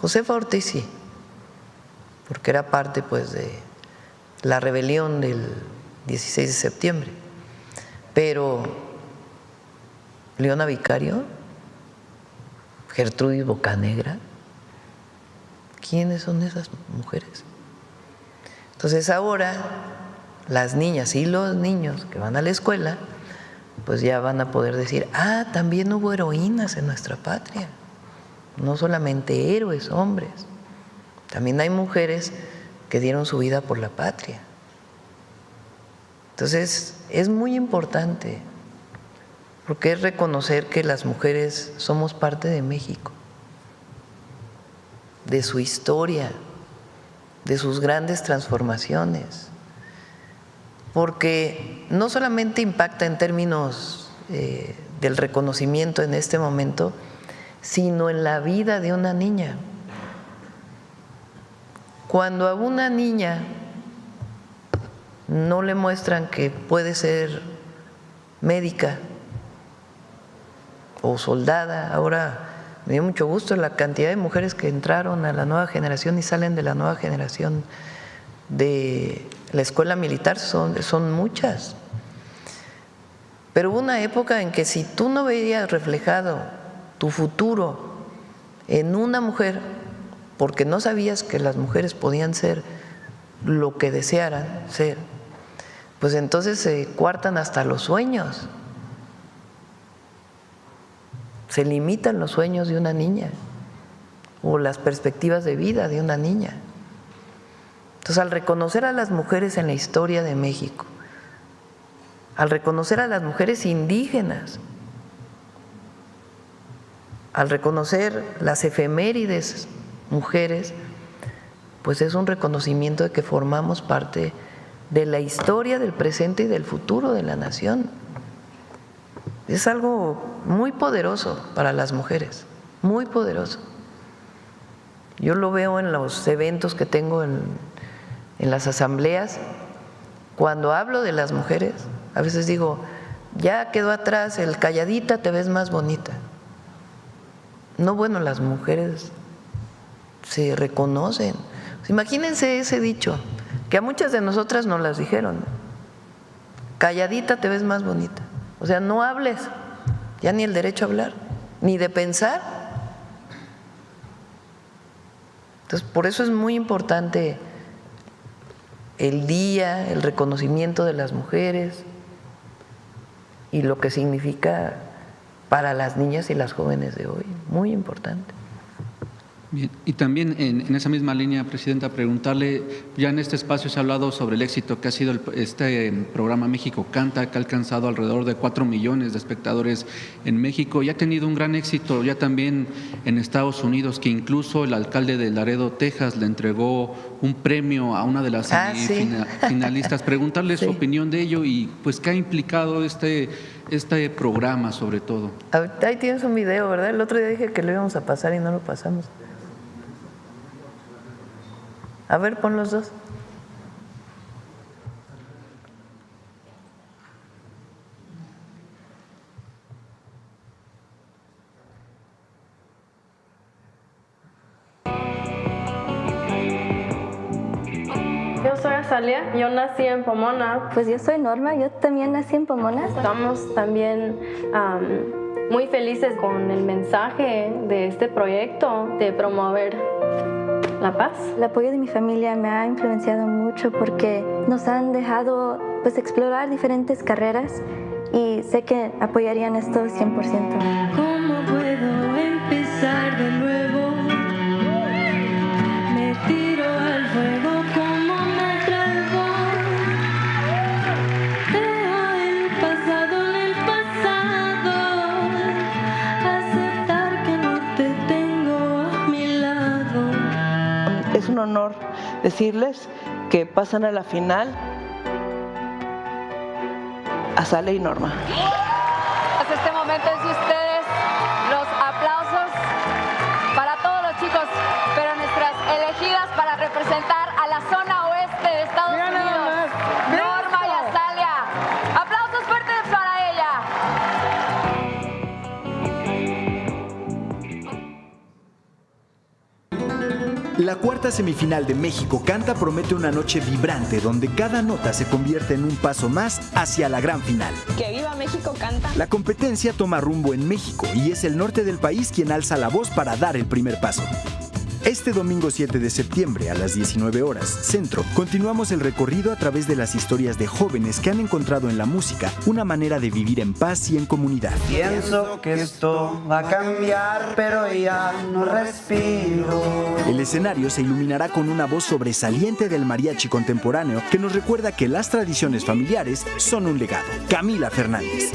Josefa Ortiz sí, porque era parte pues de la rebelión del 16 de septiembre. Pero Leona Vicario, Gertrudis Bocanegra, ¿quiénes son esas mujeres? Entonces ahora las niñas y los niños que van a la escuela pues ya van a poder decir, también hubo heroínas en nuestra patria, no solamente héroes, hombres. También hay mujeres que dieron su vida por la patria. Entonces, es muy importante, porque es reconocer que las mujeres somos parte de México, de su historia, de sus grandes transformaciones, porque no solamente impacta en términos del reconocimiento en este momento, sino en la vida de una niña. Cuando a una niña no le muestran que puede ser médica o soldada, ahora me dio mucho gusto la cantidad de mujeres que entraron a la nueva generación y salen de la nueva generación de la escuela militar, son muchas. Pero hubo una época en que si tú no veías reflejado tu futuro en una mujer, porque no sabías que las mujeres podían ser lo que desearan ser, pues entonces se coartan hasta los sueños, se limitan los sueños de una niña o las perspectivas de vida de una niña. Entonces, al reconocer a las mujeres en la historia de México, al reconocer a las mujeres indígenas, al reconocer las efemérides mujeres, pues es un reconocimiento de que formamos parte de la historia, del presente y del futuro de la nación. Es algo muy poderoso para las mujeres, muy poderoso. Yo lo veo en los eventos que tengo en las asambleas. Cuando hablo de las mujeres, A veces digo, ya quedó atrás el calladita, te ves más bonita. No, bueno, las mujeres se reconocen. Imagínense ese dicho, que a muchas de nosotras nos las dijeron. Calladita te ves más bonita. O sea, no hables, ya ni el derecho a hablar, ni de pensar. Entonces, por eso es muy importante el día, el reconocimiento de las mujeres y lo que significa para las niñas y las jóvenes de hoy, muy importante. Bien. Y también en esa misma línea, Presidenta, preguntarle, ya en este espacio se ha hablado sobre el éxito que ha sido este programa México Canta, que ha alcanzado alrededor de 4 millones de espectadores en México y ha tenido un gran éxito ya también en Estados Unidos, que incluso el alcalde de Laredo, Texas, le entregó un premio a una de las finalistas. Preguntarle su opinión de ello y pues qué ha implicado este programa sobre todo. Ahí tienes un video, ¿verdad? El otro día dije que lo íbamos a pasar y no lo pasamos. A ver, pon los dos. Yo soy Azalia, yo nací en Pomona. Pues yo soy Norma, yo también nací en Pomona. Estamos también muy felices con el mensaje de este proyecto de promover la paz. El apoyo de mi familia me ha influenciado mucho porque nos han dejado pues explorar diferentes carreras y sé que apoyarían esto 100%. ¿Cómo puedo empezar de nuevo? Me tiro al fuego como me traigo. Dejo el pasado en el pasado. Aceptar que no te tengo a mi lado. Es un honor decirles que pasan a la final Azalia y Norma. Hasta este momento es de ustedes los aplausos para todos los chicos, pero nuestras elegidas para representar a la zona oeste de Estados Unidos, Norma y Azalia. Aplausos fuertes para ella. La cuarta semifinal de México Canta promete una noche vibrante donde cada nota se convierte en un paso más hacia la gran final. ¡Que viva México Canta! La competencia toma rumbo en México y es el norte del país quien alza la voz para dar el primer paso. Este domingo 7 de septiembre a las 19 horas, Centro, continuamos el recorrido a través de las historias de jóvenes que han encontrado en la música una manera de vivir en paz y en comunidad. Pienso que esto va a cambiar, pero ya no respiro. El escenario se iluminará con una voz sobresaliente del mariachi contemporáneo que nos recuerda que las tradiciones familiares son un legado. Camila Fernández.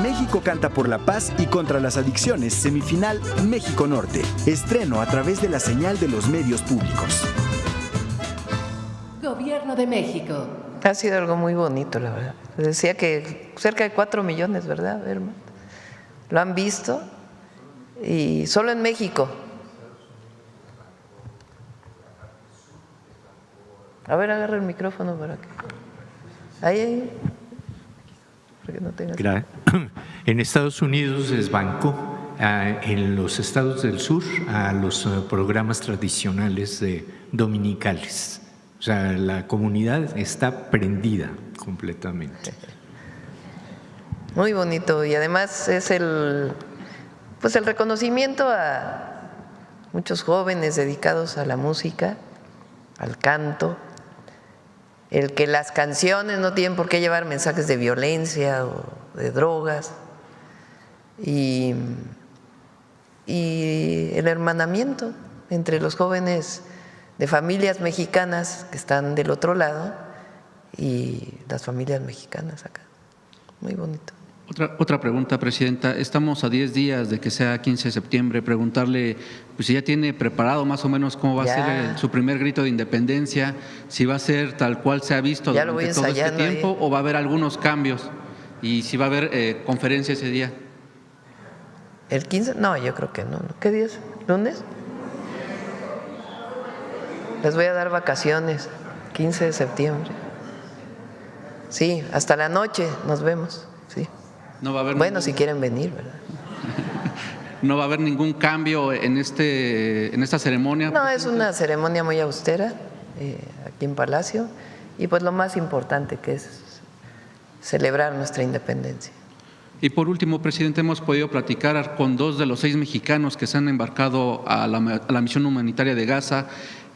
México Canta por la paz y contra las adicciones, semifinal México Norte. Estreno a través de la señal de los medios públicos. Gobierno de México. Ha sido algo muy bonito, la verdad. Decía que cerca de 4 millones, ¿verdad, hermano? Lo han visto y solo en México. A ver, agarra el micrófono para que... Ahí. Para que no tengas... En Estados Unidos desbancó en los estados del sur a los programas tradicionales dominicales. O sea, la comunidad está prendida completamente. Muy bonito y además es el reconocimiento a muchos jóvenes dedicados a la música, al canto, el que las canciones no tienen por qué llevar mensajes de violencia o de drogas y el hermanamiento entre los jóvenes de familias mexicanas que están del otro lado y las familias mexicanas acá. Muy bonito. Otra pregunta, Presidenta. Estamos a 10 días de que sea 15 de septiembre. Preguntarle pues, si ya tiene preparado más o menos cómo va a ser su primer grito de independencia, si va a ser tal cual se ha visto durante todo este tiempo o va a haber algunos cambios y si va a haber conferencia ese día. ¿El 15? No, yo creo que no. ¿Qué día es? ¿Lunes? Les voy a dar vacaciones, 15 de septiembre. Sí, hasta la noche nos vemos. Sí. No va a haber bueno, si quieren venir, ¿verdad? ¿No va a haber ningún cambio en esta ceremonia? No, es una ceremonia muy austera aquí en Palacio y pues lo más importante que es celebrar nuestra independencia. Y por último, presidente, hemos podido platicar con 2 de los 6 mexicanos que se han embarcado a la misión humanitaria de Gaza.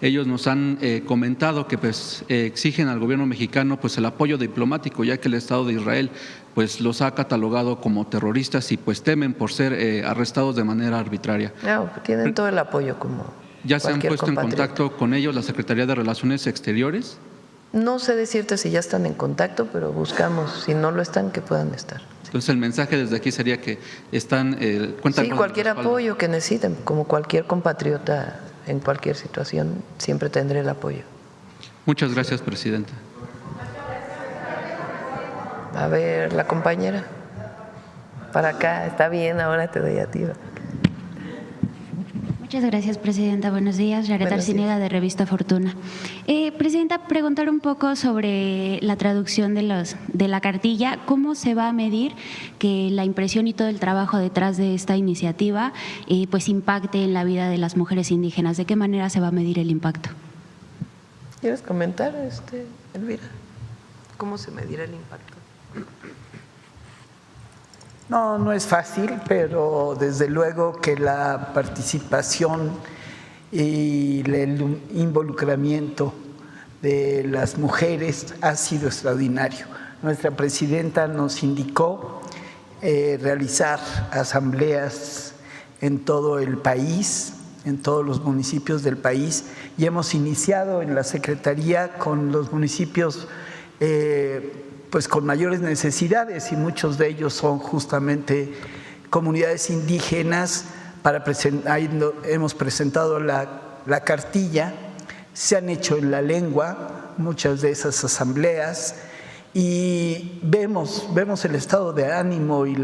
Ellos nos han comentado que pues, exigen al gobierno mexicano pues, el apoyo diplomático, ya que el Estado de Israel pues, los ha catalogado como terroristas y pues temen por ser arrestados de manera arbitraria. No, tienen todo el apoyo como ¿Ya se han puesto en compatriota. contacto con ellos la Secretaría de Relaciones Exteriores? No sé decirte si ya están en contacto, pero buscamos, si no lo están, que puedan estar. Entonces el mensaje desde aquí sería que están cuentan Sí, con cualquier el respaldo. apoyo que necesiten, como cualquier compatriota en cualquier situación, siempre tendré el apoyo. Muchas gracias, presidenta. A ver, la compañera. Para acá, está bien, ahora te doy a ti. Muchas gracias, presidenta. Buenos días. Yaret Buenos Arcinega, de Revista Fortuna. Presidenta, preguntar un poco sobre la traducción de la cartilla. ¿Cómo se va a medir que la impresión y todo el trabajo detrás de esta iniciativa pues impacte en la vida de las mujeres indígenas? ¿De qué manera se va a medir el impacto? ¿Quieres comentar, Elvira? ¿Cómo se medirá el impacto? No, no es fácil, pero desde luego que la participación y el involucramiento de las mujeres ha sido extraordinario. Nuestra presidenta nos indicó realizar asambleas en todo el país, en todos los municipios del país, y hemos iniciado en la Secretaría con los municipios pues con mayores necesidades, y muchos de ellos son justamente comunidades indígenas. Ahí hemos presentado la cartilla, se han hecho en la lengua muchas de esas asambleas y vemos el estado de ánimo y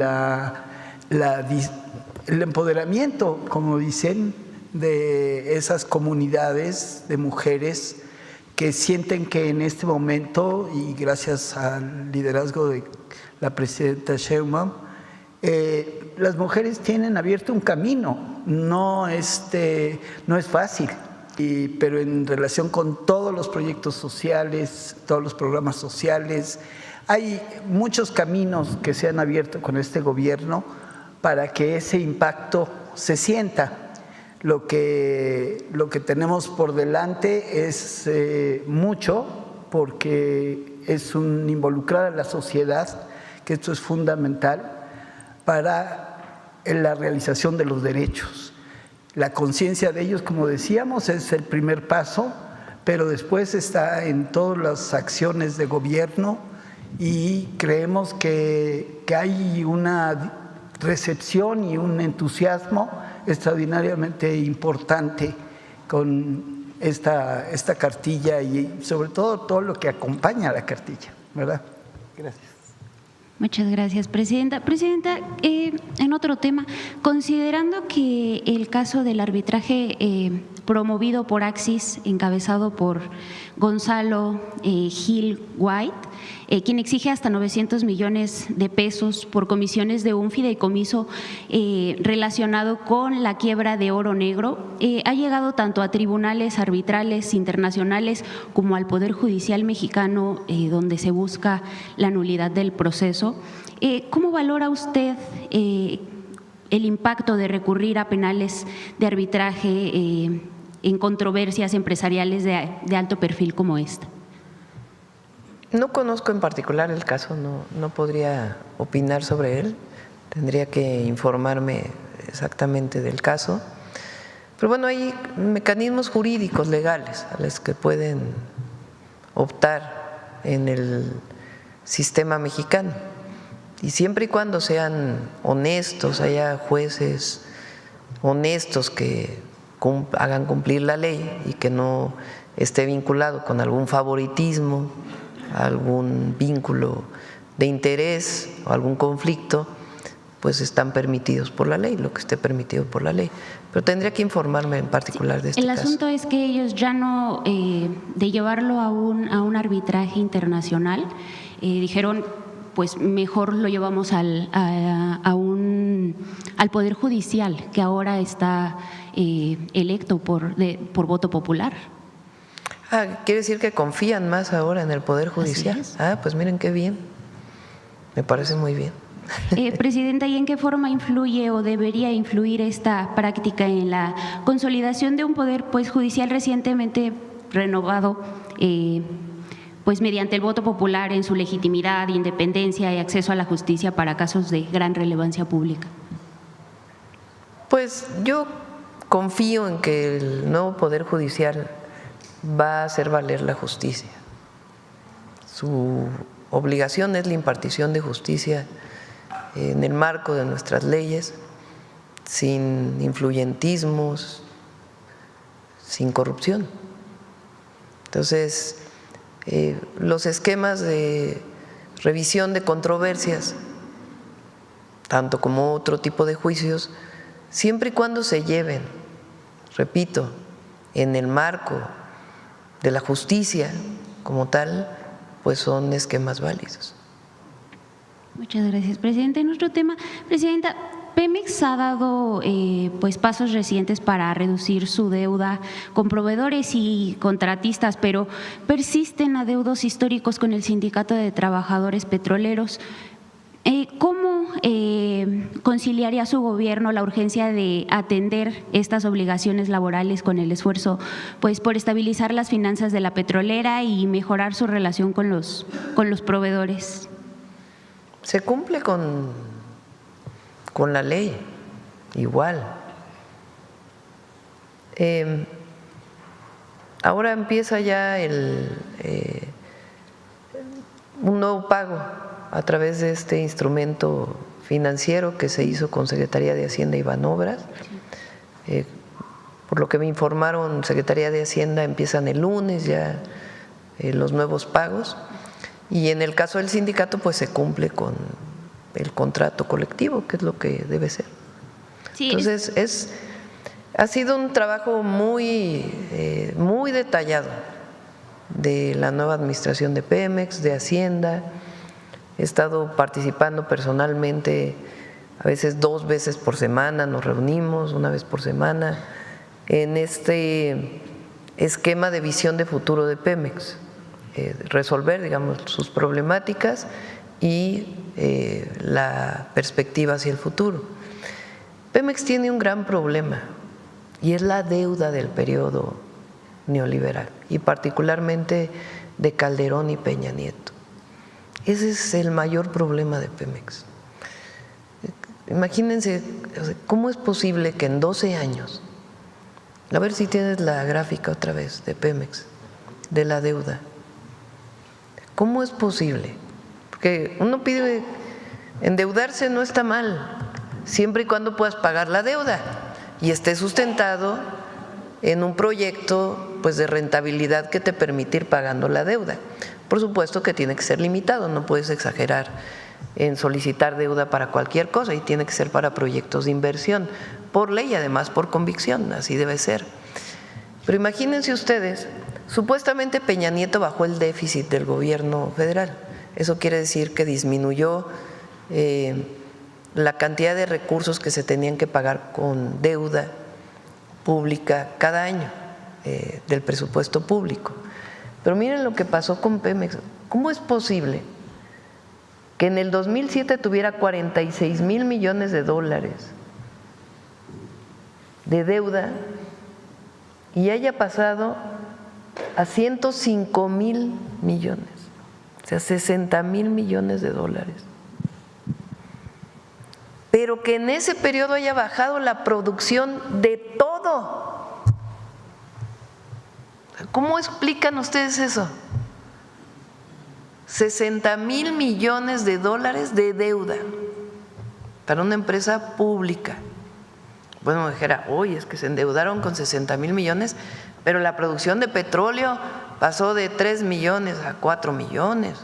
el empoderamiento, como dicen, de esas comunidades de mujeres que sienten que en este momento, y gracias al liderazgo de la presidenta Sheinbaum, las mujeres tienen abierto un camino. No es fácil, pero en relación con todos los proyectos sociales, todos los programas sociales, hay muchos caminos que se han abierto con este gobierno para que ese impacto se sienta. Lo que tenemos por delante es mucho, porque es un involucrar a la sociedad, que esto es fundamental para la realización de los derechos. La conciencia de ellos, como decíamos, es el primer paso, pero después está en todas las acciones de gobierno, y creemos que hay una recepción y un entusiasmo extraordinariamente importante con esta cartilla, y sobre todo lo que acompaña a la cartilla, ¿verdad? Gracias. Muchas gracias, presidenta. Presidenta, en otro tema, considerando que el caso del arbitraje promovido por Axis, encabezado por Gonzalo Gil White, quien exige hasta 900 millones de pesos por comisiones de un fideicomiso relacionado con la quiebra de Oro Negro, ha llegado tanto a tribunales arbitrales internacionales como al Poder Judicial mexicano, donde se busca la nulidad del proceso. ¿Cómo valora usted el impacto de recurrir a penales de arbitraje en controversias empresariales de alto perfil como esta? No conozco en particular el caso, no podría opinar sobre él, tendría que informarme exactamente del caso. Pero bueno, hay mecanismos jurídicos legales a los que pueden optar en el sistema mexicano, y siempre y cuando sean honestos, haya jueces honestos que hagan cumplir la ley y que no esté vinculado con algún favoritismo, algún vínculo de interés o algún conflicto, pues están permitidos por la ley, lo que esté permitido por la ley. Pero tendría que informarme en particular de este caso. El asunto es que ellos ya no, de llevarlo a un arbitraje internacional, dijeron, pues mejor lo llevamos al Poder Judicial, que ahora está electo por voto popular. Quiere decir que confían más ahora en el Poder Judicial. Pues miren qué bien. Me parece muy bien. Presidenta, ¿y en qué forma influye o debería influir esta práctica en la consolidación de un poder pues judicial recientemente renovado, pues mediante el voto popular en su legitimidad, independencia y acceso a la justicia para casos de gran relevancia pública? Pues yo confío en que el nuevo Poder Judicial va a hacer valer la justicia. Su obligación es la impartición de justicia en el marco de nuestras leyes, sin influyentismos, sin corrupción. Entonces, los esquemas de revisión de controversias, tanto como otro tipo de juicios, siempre y cuando se lleven, repito, en el marco de la justicia como tal, pues son esquemas válidos. Muchas gracias, presidente. En otro tema, presidenta, Pemex ha dado pues pasos recientes para reducir su deuda con proveedores y contratistas, pero persisten adeudos históricos con el Sindicato de Trabajadores Petroleros. ¿Cómo conciliaría su gobierno la urgencia de atender estas obligaciones laborales con el esfuerzo pues por estabilizar las finanzas de la petrolera y mejorar su relación con los proveedores? Se cumple con la ley, igual. Ahora empieza ya un nuevo pago a través de este instrumento financiero que se hizo con Secretaría de Hacienda y Banobras. Por lo que me informaron, Secretaría de Hacienda empiezan el lunes ya los nuevos pagos, y en el caso del sindicato pues se cumple con el contrato colectivo, que es lo que debe ser. Sí, entonces ha sido un trabajo muy detallado de la nueva administración de Pemex, de Hacienda. He estado participando personalmente, a veces 2 veces por semana, nos reunimos 1 vez por semana en este esquema de visión de futuro de Pemex, resolver, digamos, sus problemáticas y la perspectiva hacia el futuro. Pemex tiene un gran problema y es la deuda del periodo neoliberal y particularmente de Calderón y Peña Nieto. Ese es el mayor problema de Pemex. Imagínense, ¿cómo es posible que en 12 años, a ver si tienes la gráfica otra vez de Pemex, de la deuda, ¿cómo es posible? Porque uno pide, endeudarse no está mal, siempre y cuando puedas pagar la deuda y esté sustentado en un proyecto pues de rentabilidad que te permite ir pagando la deuda. Por supuesto que tiene que ser limitado, no puedes exagerar en solicitar deuda para cualquier cosa y tiene que ser para proyectos de inversión, por ley, además por convicción, así debe ser. Pero imagínense ustedes, supuestamente Peña Nieto bajó el déficit del gobierno federal. Eso quiere decir que disminuyó la cantidad de recursos que se tenían que pagar con deuda pública cada año del presupuesto público. Pero miren lo que pasó con Pemex. ¿Cómo es posible que en el 2007 tuviera 46,000 millones de dólares de deuda y haya pasado a 105,000 millones? O sea, 60,000 millones de dólares. Pero que en ese periodo haya bajado la producción de todo. ¿Cómo explican ustedes eso? 60,000 millones de dólares de deuda para una empresa pública. Bueno, me dijera, oye, es que se endeudaron con 60,000 millones, pero la producción de petróleo pasó de 3 millones a 4 millones.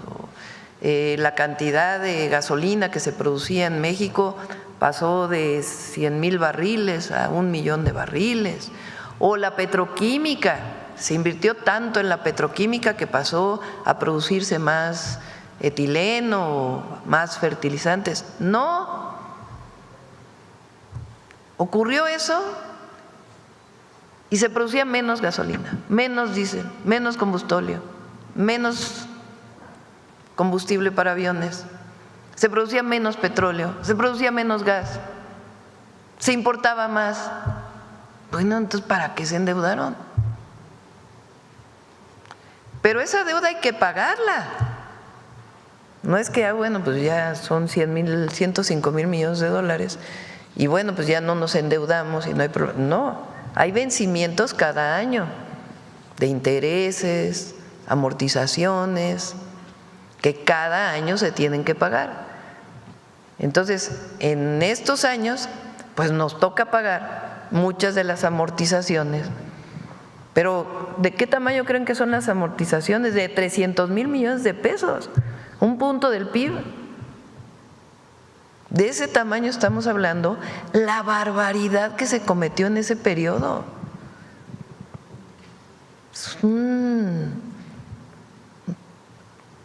La cantidad de gasolina que se producía en México pasó de 100,000 barriles a 1 millón de barriles. O la petroquímica, se invirtió tanto en la petroquímica que pasó a producirse más etileno o más fertilizantes. No. Ocurrió eso y se producía menos gasolina, menos diésel, menos combustóleo, menos combustible para aviones, se producía menos petróleo, se producía menos gas, se importaba más. Bueno, entonces, ¿para qué se endeudaron? Pero esa deuda hay que pagarla. No es que, bueno, pues ya son 105 mil millones de dólares y bueno, pues ya no nos endeudamos y no hay problema. No, hay vencimientos cada año de intereses, amortizaciones, que cada año se tienen que pagar. Entonces, en estos años, pues nos toca pagar muchas de las amortizaciones. Pero, ¿de qué tamaño creen que son las amortizaciones? De 300 mil millones de pesos, un punto del PIB. De ese tamaño estamos hablando, la barbaridad que se cometió en ese periodo.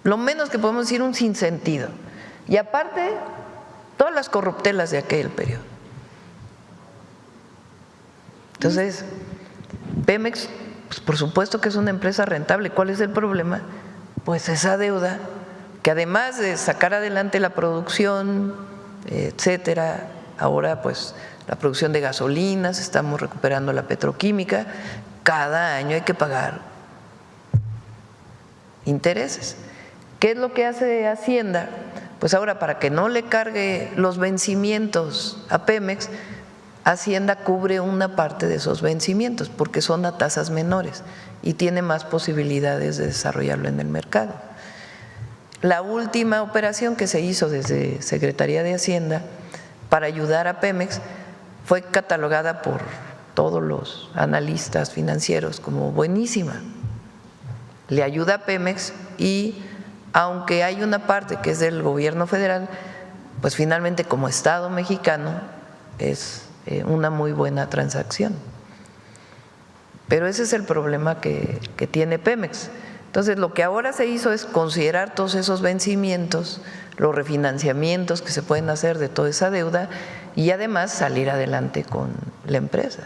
Lo menos que podemos decir, un sinsentido. Y aparte, todas las corruptelas de aquel periodo. Entonces, Pemex, pues por supuesto que es una empresa rentable. ¿Cuál es el problema? Pues esa deuda, que además de sacar adelante la producción, etcétera, ahora pues la producción de gasolinas, estamos recuperando la petroquímica, cada año hay que pagar intereses. ¿Qué es lo que hace Hacienda? Pues ahora, para que no le cargue los vencimientos a Pemex, Hacienda cubre una parte de esos vencimientos porque son a tasas menores y tiene más posibilidades de desarrollarlo en el mercado. La última operación que se hizo desde Secretaría de Hacienda para ayudar a Pemex fue catalogada por todos los analistas financieros como buenísima. Le ayuda a Pemex y aunque hay una parte que es del gobierno federal, pues finalmente como Estado mexicano es una muy buena transacción. Pero ese es el problema que tiene Pemex. Entonces, lo que ahora se hizo es considerar todos esos vencimientos, los refinanciamientos que se pueden hacer de toda esa deuda y además salir adelante con la empresa,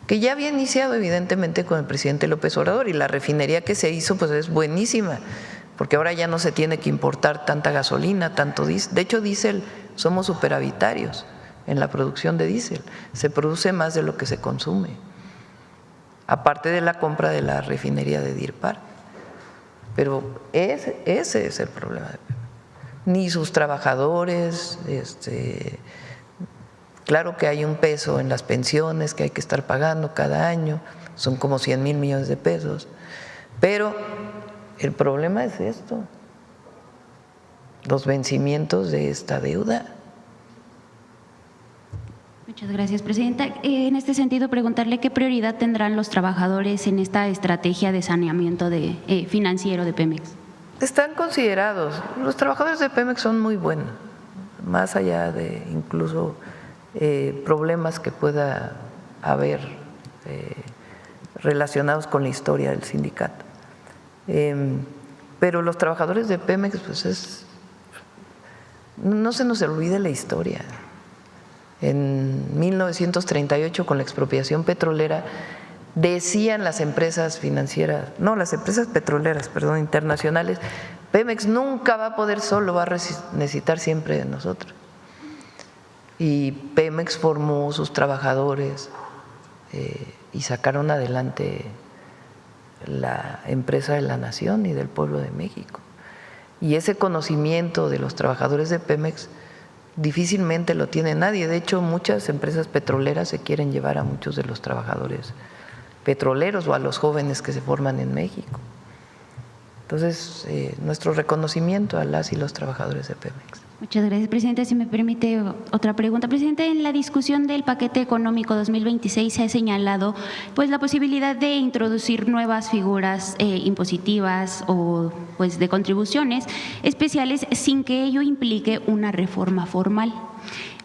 que ya había iniciado evidentemente con el presidente López Obrador, y la refinería que se hizo pues es buenísima, porque ahora ya no se tiene que importar tanta gasolina, tanto diésel. De hecho, diésel, somos superavitarios en la producción de diésel, se produce más de lo que se consume, aparte de la compra de la refinería de Deer Park. Pero ese es el problema de Pemex. Ni sus trabajadores, claro que hay un peso en las pensiones que hay que estar pagando cada año, son como 100 mil millones de pesos, pero el problema es esto, los vencimientos de esta deuda. Muchas gracias, Presidenta. En este sentido, preguntarle qué prioridad tendrán los trabajadores en esta estrategia de saneamiento financiero de Pemex. Están considerados. Los trabajadores de Pemex son muy buenos, más allá de incluso problemas que pueda haber relacionados con la historia del sindicato. Pero los trabajadores de Pemex, pues no se nos olvide la historia. En 1938, con la expropiación petrolera, decían las empresas financieras, no, las empresas petroleras, perdón, internacionales, Pemex nunca va a poder solo, va a necesitar siempre de nosotros. Y Pemex formó sus trabajadores y sacaron adelante la empresa de la nación y del pueblo de México. Y ese conocimiento de los trabajadores de Pemex difícilmente lo tiene nadie. De hecho, muchas empresas petroleras se quieren llevar a muchos de los trabajadores petroleros o a los jóvenes que se forman en México. Entonces, nuestro reconocimiento a las y los trabajadores de Pemex. Muchas gracias, Presidenta. Si me permite otra pregunta. Presidente, en la discusión del paquete económico 2026 se ha señalado pues la posibilidad de introducir nuevas figuras impositivas o pues de contribuciones especiales sin que ello implique una reforma formal.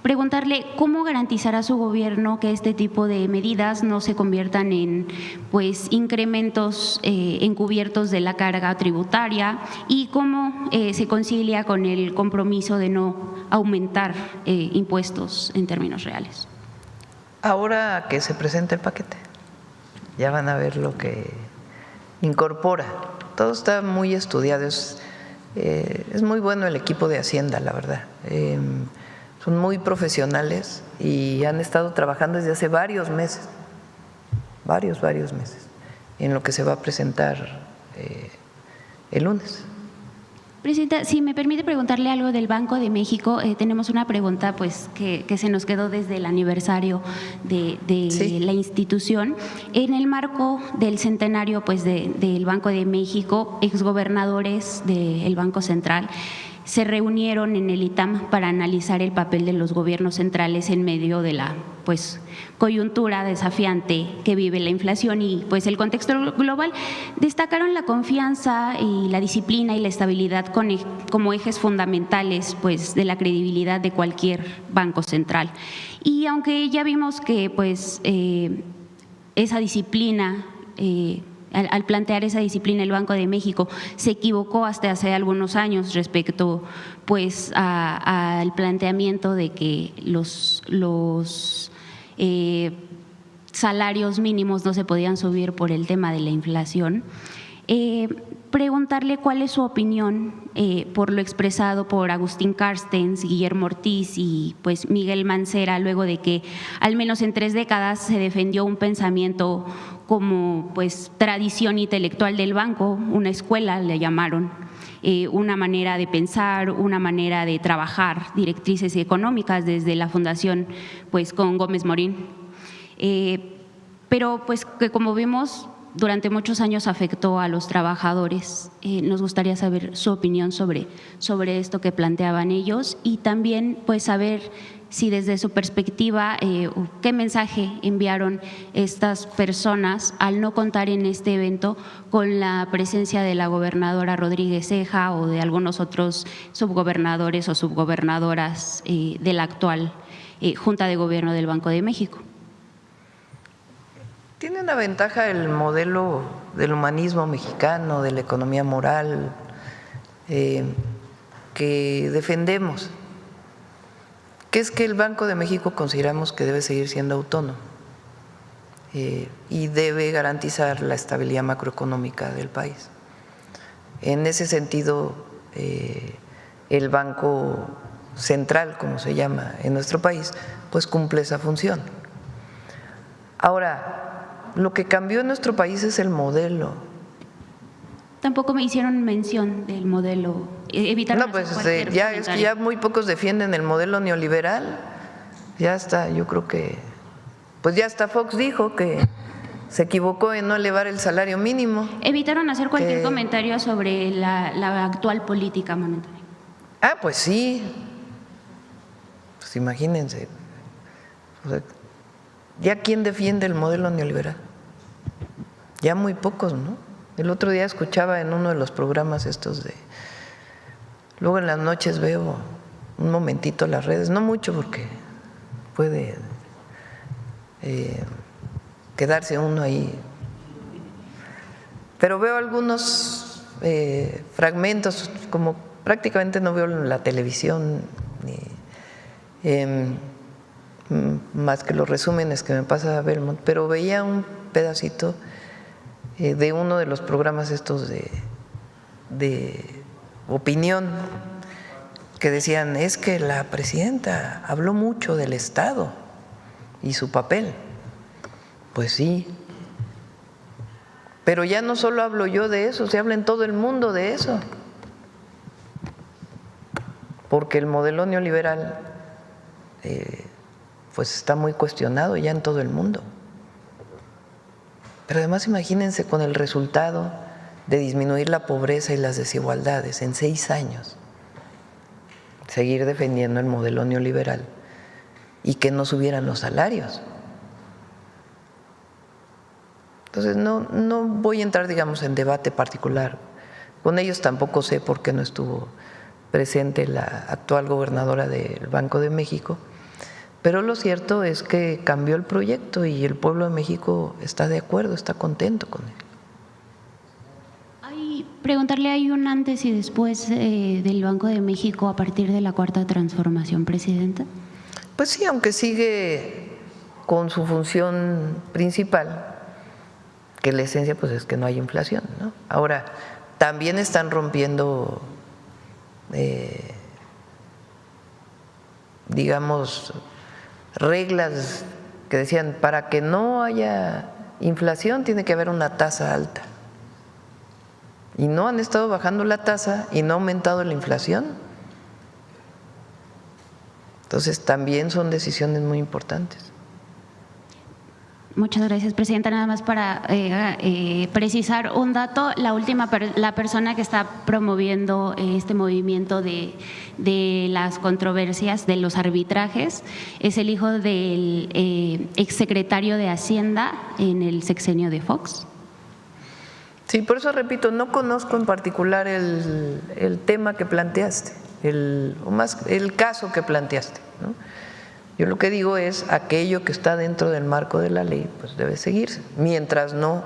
preguntarle cómo garantizará su gobierno que este tipo de medidas no se conviertan en pues incrementos encubiertos de la carga tributaria y cómo se concilia con el compromiso de no aumentar impuestos en términos reales. Ahora que se presente el paquete, ya van a ver lo que incorpora. Todo está muy estudiado, es muy bueno el equipo de Hacienda, la verdad. Son muy profesionales y han estado trabajando desde hace varios meses, varios meses, en lo que se va a presentar el lunes. Presidenta, si me permite preguntarle algo del Banco de México, tenemos una pregunta pues que se nos quedó desde el aniversario de la institución. En el marco del centenario pues del Banco de México, exgobernadores del Banco Central se reunieron en el ITAM para analizar el papel de los gobiernos centrales en medio de la pues coyuntura desafiante que vive la inflación y pues el contexto global. Destacaron la confianza y la disciplina y la estabilidad como ejes fundamentales pues de la credibilidad de cualquier banco central. Y aunque ya vimos que pues esa disciplina al plantear esa disciplina el Banco de México se equivocó hasta hace algunos años respecto pues al planteamiento de que los salarios mínimos no se podían subir por el tema de la inflación. Preguntarle cuál es su opinión por lo expresado por Agustín Carstens, Guillermo Ortiz y pues Miguel Mancera, luego de que al menos en 3 décadas se defendió un pensamiento como pues tradición intelectual del banco, una escuela le llamaron, una manera de pensar, una manera de trabajar, directrices económicas desde la fundación pues con Gómez Morín. Pero pues que como vimos durante muchos años afectó a los trabajadores. Nos gustaría saber su opinión sobre esto que planteaban ellos y también pues saber si desde su perspectiva qué mensaje enviaron estas personas al no contar en este evento con la presencia de la gobernadora Rodríguez Ceja o de algunos otros subgobernadores o subgobernadoras de la actual Junta de Gobierno del Banco de México. Tiene una ventaja el modelo del humanismo mexicano, de la economía moral, que defendemos, que es que el Banco de México consideramos que debe seguir siendo autónomo y debe garantizar la estabilidad macroeconómica del país. En ese sentido, el Banco Central, como se llama en nuestro país, pues cumple esa función. Ahora, lo que cambió en nuestro país es el modelo. Tampoco me hicieron mención del modelo. No, pues ya es que ya muy pocos defienden el modelo neoliberal. Ya está, yo creo que, pues ya hasta Fox dijo que se equivocó en no elevar el salario mínimo. Evitaron hacer cualquier comentario sobre la actual política monetaria. Ah, pues sí. Pues imagínense. O sea, ¿ya quién defiende el modelo neoliberal? Ya muy pocos, ¿no? El otro día escuchaba en uno de los programas estos de… Luego en las noches veo un momentito las redes, no mucho porque puede quedarse uno ahí, pero veo algunos fragmentos, como prácticamente no veo la televisión más que los resúmenes que me pasa a Belmont, pero veía un pedacito de uno de los programas estos de opinión que decían, es que la presidenta habló mucho del Estado y su papel. Pues sí, pero ya no solo hablo yo de eso, se habla en todo el mundo de eso, porque el modelo neoliberal pues está muy cuestionado ya en todo el mundo. Pero además imagínense con el resultado de disminuir la pobreza y las desigualdades en 6 años, seguir defendiendo el modelo neoliberal y que no subieran los salarios. Entonces no voy a entrar, digamos, en debate particular con ellos, tampoco sé por qué no estuvo presente la actual gobernadora del Banco de México, Pero lo cierto es que cambió el proyecto y el pueblo de México está de acuerdo, está contento con él. Preguntarle, ¿hay un antes y después del Banco de México a partir de la Cuarta Transformación, Presidenta? Pues sí, aunque sigue con su función principal, que la esencia pues es que no hay inflación, ¿no? Ahora, también están rompiendo, digamos, reglas que decían, para que no haya inflación tiene que haber una tasa alta. Y no han estado bajando la tasa y no ha aumentado la inflación. Entonces también son decisiones muy importantes. Muchas gracias, Presidenta. Nada más para precisar un dato, la persona que está promoviendo este movimiento de las controversias, de los arbitrajes, es el hijo del exsecretario de Hacienda en el sexenio de Fox. Sí, por eso repito, no conozco en particular el tema que planteaste, el caso que planteaste, ¿no? Yo lo que digo es aquello que está dentro del marco de la ley, pues debe seguirse. Mientras no,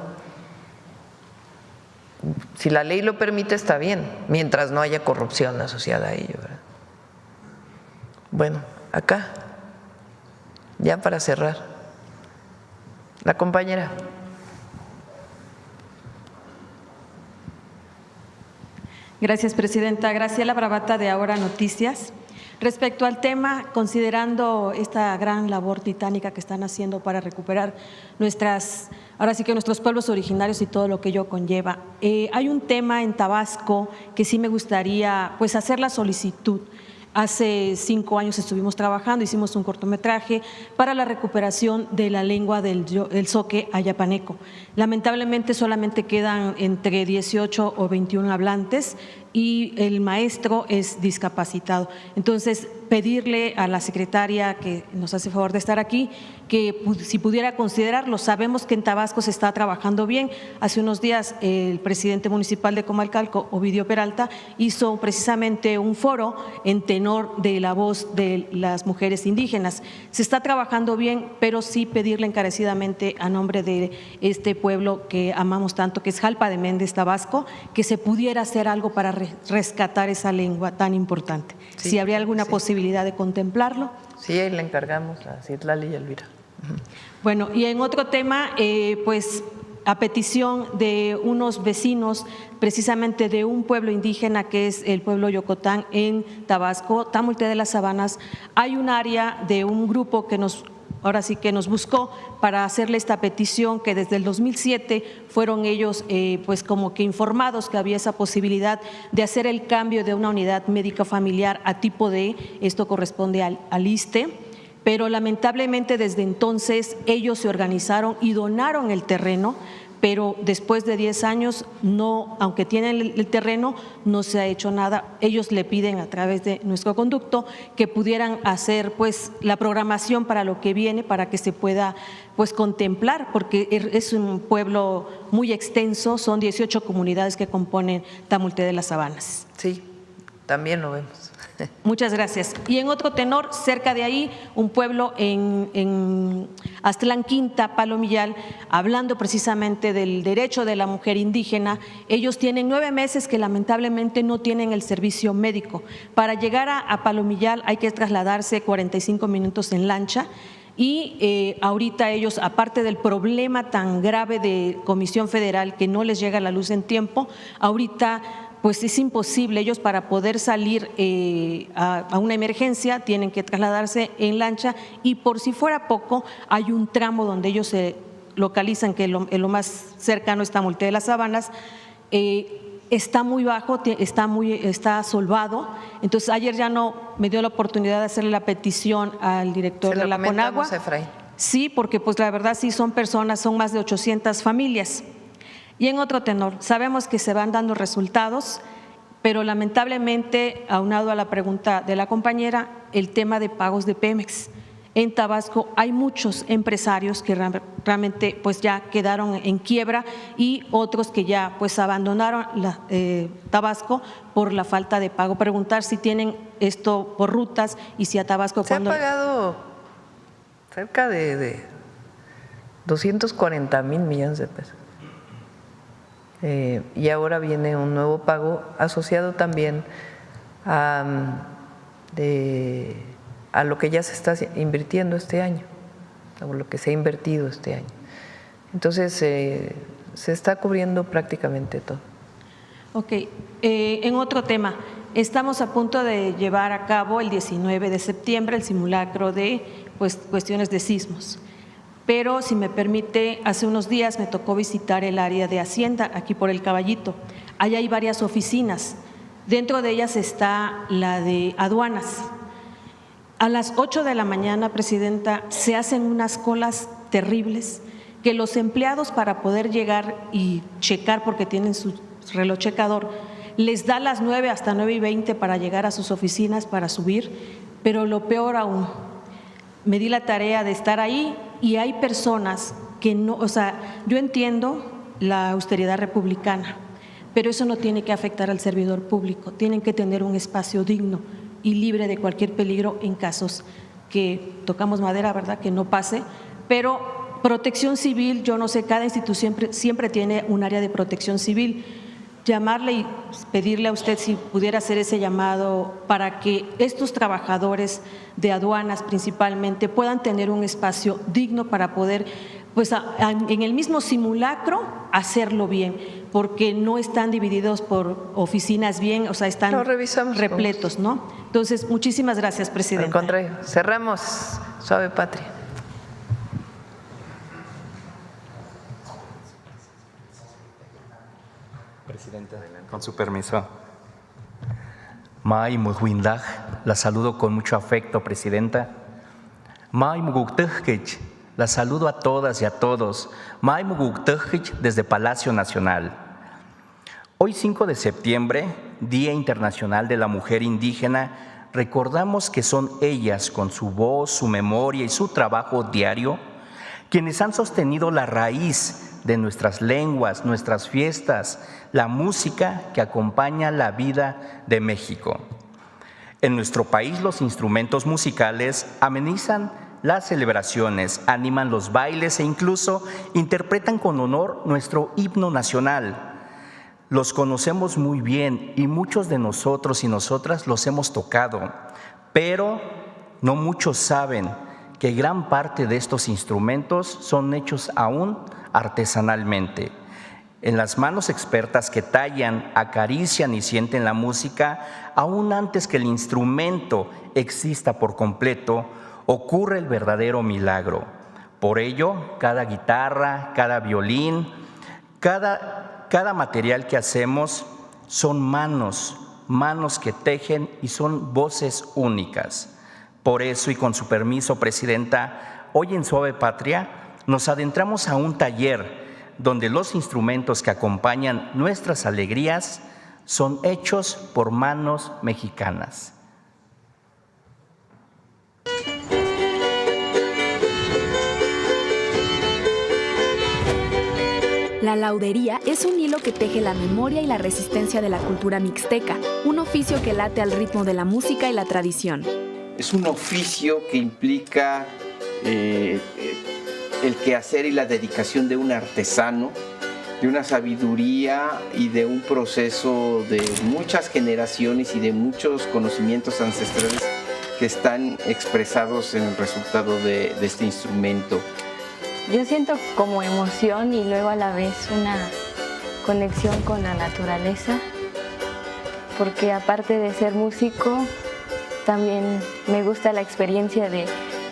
si la ley lo permite está bien, mientras no haya corrupción asociada a ello, ¿verdad? Bueno, acá, ya para cerrar, la compañera. Gracias, Presidenta. Graciela Bravata, de Ahora Noticias. Respecto al tema, considerando esta gran labor titánica que están haciendo para recuperar nuestros pueblos originarios y todo lo que ello conlleva, hay un tema en Tabasco que sí me gustaría pues hacer la solicitud. Hace 5 años estuvimos trabajando, hicimos un cortometraje para la recuperación de la lengua del zoque ayapaneco. Lamentablemente solamente quedan entre 18 o 21 hablantes y el maestro es discapacitado. Entonces, pedirle a la secretaria que nos hace favor de estar aquí, que si pudiera considerarlo. Sabemos que en Tabasco se está trabajando bien. Hace unos días el presidente municipal de Comalcalco, Ovidio Peralta, hizo precisamente un foro en tenor de la voz de las mujeres indígenas. Se está trabajando bien, pero sí pedirle encarecidamente a nombre de este pueblo que amamos tanto, que es Jalpa de Méndez, Tabasco, que se pudiera hacer algo para rescatar esa lengua tan importante. Sí, si habría alguna posibilidad de contemplarlo. Sí, ahí le encargamos a Citlali y Elvira. Bueno, y en otro tema, pues a petición de unos vecinos, precisamente de un pueblo indígena que es el pueblo Yocotán en Tabasco, Tamulte de las Sabanas, hay un área de un grupo que nos buscó para hacerle esta petición, que desde el 2007 fueron ellos pues como que informados que había esa posibilidad de hacer el cambio de una unidad médica familiar a tipo D, esto corresponde al ISSSTE, pero lamentablemente desde entonces ellos se organizaron y donaron el terreno, pero después de 10 años, no, aunque tienen el terreno, no se ha hecho nada. Ellos le piden a través de nuestro conducto que pudieran hacer pues la programación para lo que viene, para que se pueda pues contemplar, porque es un pueblo muy extenso, son 18 comunidades que componen Tamulte de las Sabanas. Sí, también lo vemos. Muchas gracias. Y en otro tenor, cerca de ahí, un pueblo en Aztlán Quinta, Palomillal, hablando precisamente del derecho de la mujer indígena. Ellos tienen 9 meses que lamentablemente no tienen el servicio médico. Para llegar a Palomillal hay que trasladarse 45 minutos en lancha. Y ahorita ellos, aparte del problema tan grave de Comisión Federal que no les llega la luz en tiempo, ahorita pues es imposible. Ellos para poder salir a una emergencia tienen que trasladarse en lancha, y por si fuera poco hay un tramo donde ellos se localizan, que lo más cercano es Tamulte de las Sabanas, está muy bajo, está solvado. Entonces ayer ya no me dio la oportunidad de hacerle la petición al director de la Conagua. Sí, porque pues la verdad sí son personas, son más de 800 familias. Y en otro tenor, sabemos que se van dando resultados, pero lamentablemente, aunado a la pregunta de la compañera, el tema de pagos de Pemex. En Tabasco hay muchos empresarios que realmente pues ya quedaron en quiebra, y otros que ya pues abandonaron Tabasco por la falta de pago. Preguntar si tienen esto por rutas y si a Tabasco se ha pagado cerca de 240,000 millones de pesos. Y ahora viene un nuevo pago asociado también a lo que ya se está invirtiendo este año, o lo que se ha invertido este año. Entonces, se está cubriendo prácticamente todo. Ok, en otro tema, estamos a punto de llevar a cabo el 19 de septiembre el simulacro de cuestiones de sismos. Pero, si me permite, hace unos días me tocó visitar el área de Hacienda, aquí por el Caballito. Allá hay varias oficinas. Dentro de ellas está la de aduanas. A las 8 de la mañana, Presidenta, se hacen unas colas terribles que los empleados, para poder llegar y checar, porque tienen su reloj checador, les da las 9 hasta 9:20 para llegar a sus oficinas para subir. Pero lo peor aún, me di la tarea de estar ahí y hay personas que no, o sea, yo entiendo la austeridad republicana, pero eso no tiene que afectar al servidor público. Tienen que tener un espacio digno y libre de cualquier peligro en casos que tocamos madera, ¿verdad?, que no pase. Pero protección civil, yo no sé, cada institución siempre tiene un área de protección civil. Llamarle y pedirle a usted si pudiera hacer ese llamado para que estos trabajadores de aduanas principalmente puedan tener un espacio digno para poder, pues en el mismo simulacro, hacerlo bien, porque no están divididos por oficinas bien, o sea, están repletos, ¿no? Entonces, muchísimas gracias, Presidenta. Al contrario, cerramos Suave Patria. Presidenta, con su permiso. May Mujwindag, la saludo con mucho afecto, Presidenta. May Muguktukhich, la saludo a todas y a todos. May Muguktukhich desde Palacio Nacional. Hoy 5 de septiembre, Día Internacional de la Mujer Indígena, recordamos que son ellas, con su voz, su memoria y su trabajo diario, quienes han sostenido la raíz de nuestras lenguas, nuestras fiestas, la música que acompaña la vida de México. En nuestro país, los instrumentos musicales amenizan las celebraciones, animan los bailes e incluso interpretan con honor nuestro himno nacional. Los conocemos muy bien y muchos de nosotros y nosotras los hemos tocado, pero no muchos saben que gran parte de estos instrumentos son hechos aún artesanalmente. En las manos expertas que tallan, acarician y sienten la música, aún antes que el instrumento exista por completo, ocurre el verdadero milagro. Por ello, cada guitarra, cada violín, cada material que hacemos son manos que tejen y son voces únicas. Por eso, y con su permiso, Presidenta, hoy en Suave Patria nos adentramos a un taller donde los instrumentos que acompañan nuestras alegrías son hechos por manos mexicanas. La laudería es un hilo que teje la memoria y la resistencia de la cultura mixteca, un oficio que late al ritmo de la música y la tradición. Es un oficio que implica el quehacer y la dedicación de un artesano, de una sabiduría y de un proceso de muchas generaciones y de muchos conocimientos ancestrales que están expresados en el resultado de este instrumento. Yo siento como emoción y luego a la vez una conexión con la naturaleza, porque aparte de ser músico, también me gusta la experiencia de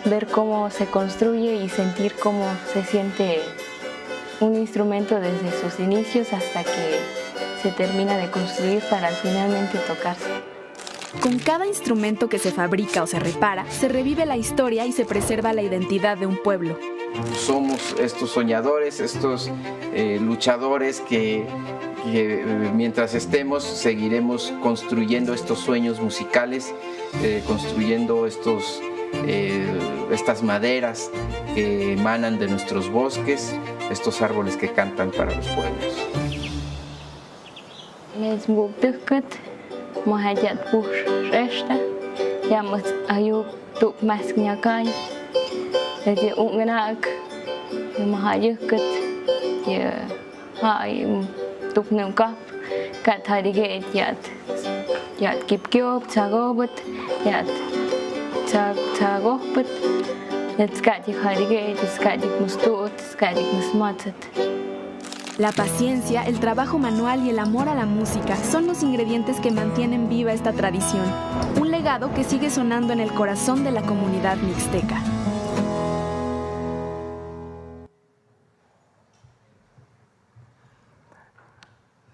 ver cómo se construye y sentir cómo se siente un instrumento desde sus inicios hasta que se termina de construir para finalmente tocarse. Con cada instrumento que se fabrica o se repara, se revive la historia y se preserva la identidad de un pueblo. Somos estos soñadores, estos luchadores que mientras estemos seguiremos construyendo estos sueños musicales, construyendo estas maderas que emanan de nuestros bosques, estos árboles que cantan para los pueblos. Jadi ungenak mahayuket ya hai tuknungkap kat hariget yat kipkyop chagobut yat chagobut yat skadik hariget skadik mustut skadik musmatat. La paciencia, el trabajo manual y el amor a la música son los ingredientes que mantienen viva esta tradición, un legado que sigue sonando en el corazón de la comunidad mixteca.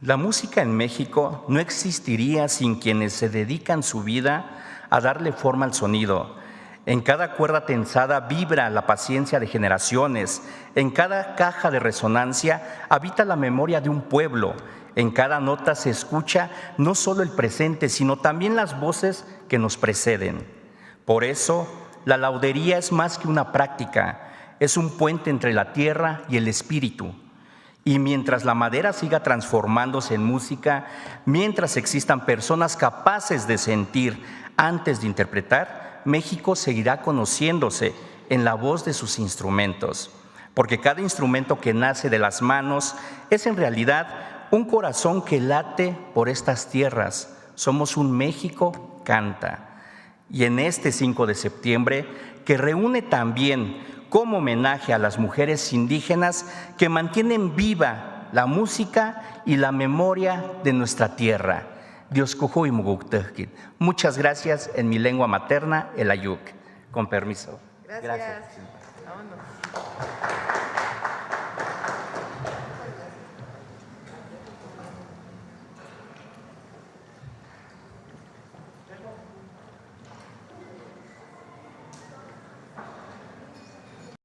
La música en México no existiría sin quienes se dedican su vida a darle forma al sonido. En cada cuerda tensada vibra la paciencia de generaciones. En cada caja de resonancia habita la memoria de un pueblo. En cada nota se escucha no solo el presente, sino también las voces que nos preceden. Por eso, la laudería es más que una práctica, es un puente entre la tierra y el espíritu. Y mientras la madera siga transformándose en música, mientras existan personas capaces de sentir antes de interpretar, México seguirá conociéndose en la voz de sus instrumentos, porque cada instrumento que nace de las manos es en realidad un corazón que late por estas tierras. Somos un México canta. Y en este 5 de septiembre, que reúne también como homenaje a las mujeres indígenas que mantienen viva la música y la memoria de nuestra tierra. Muchas gracias en mi lengua materna, el ayuk. Con permiso. Gracias. Vámonos.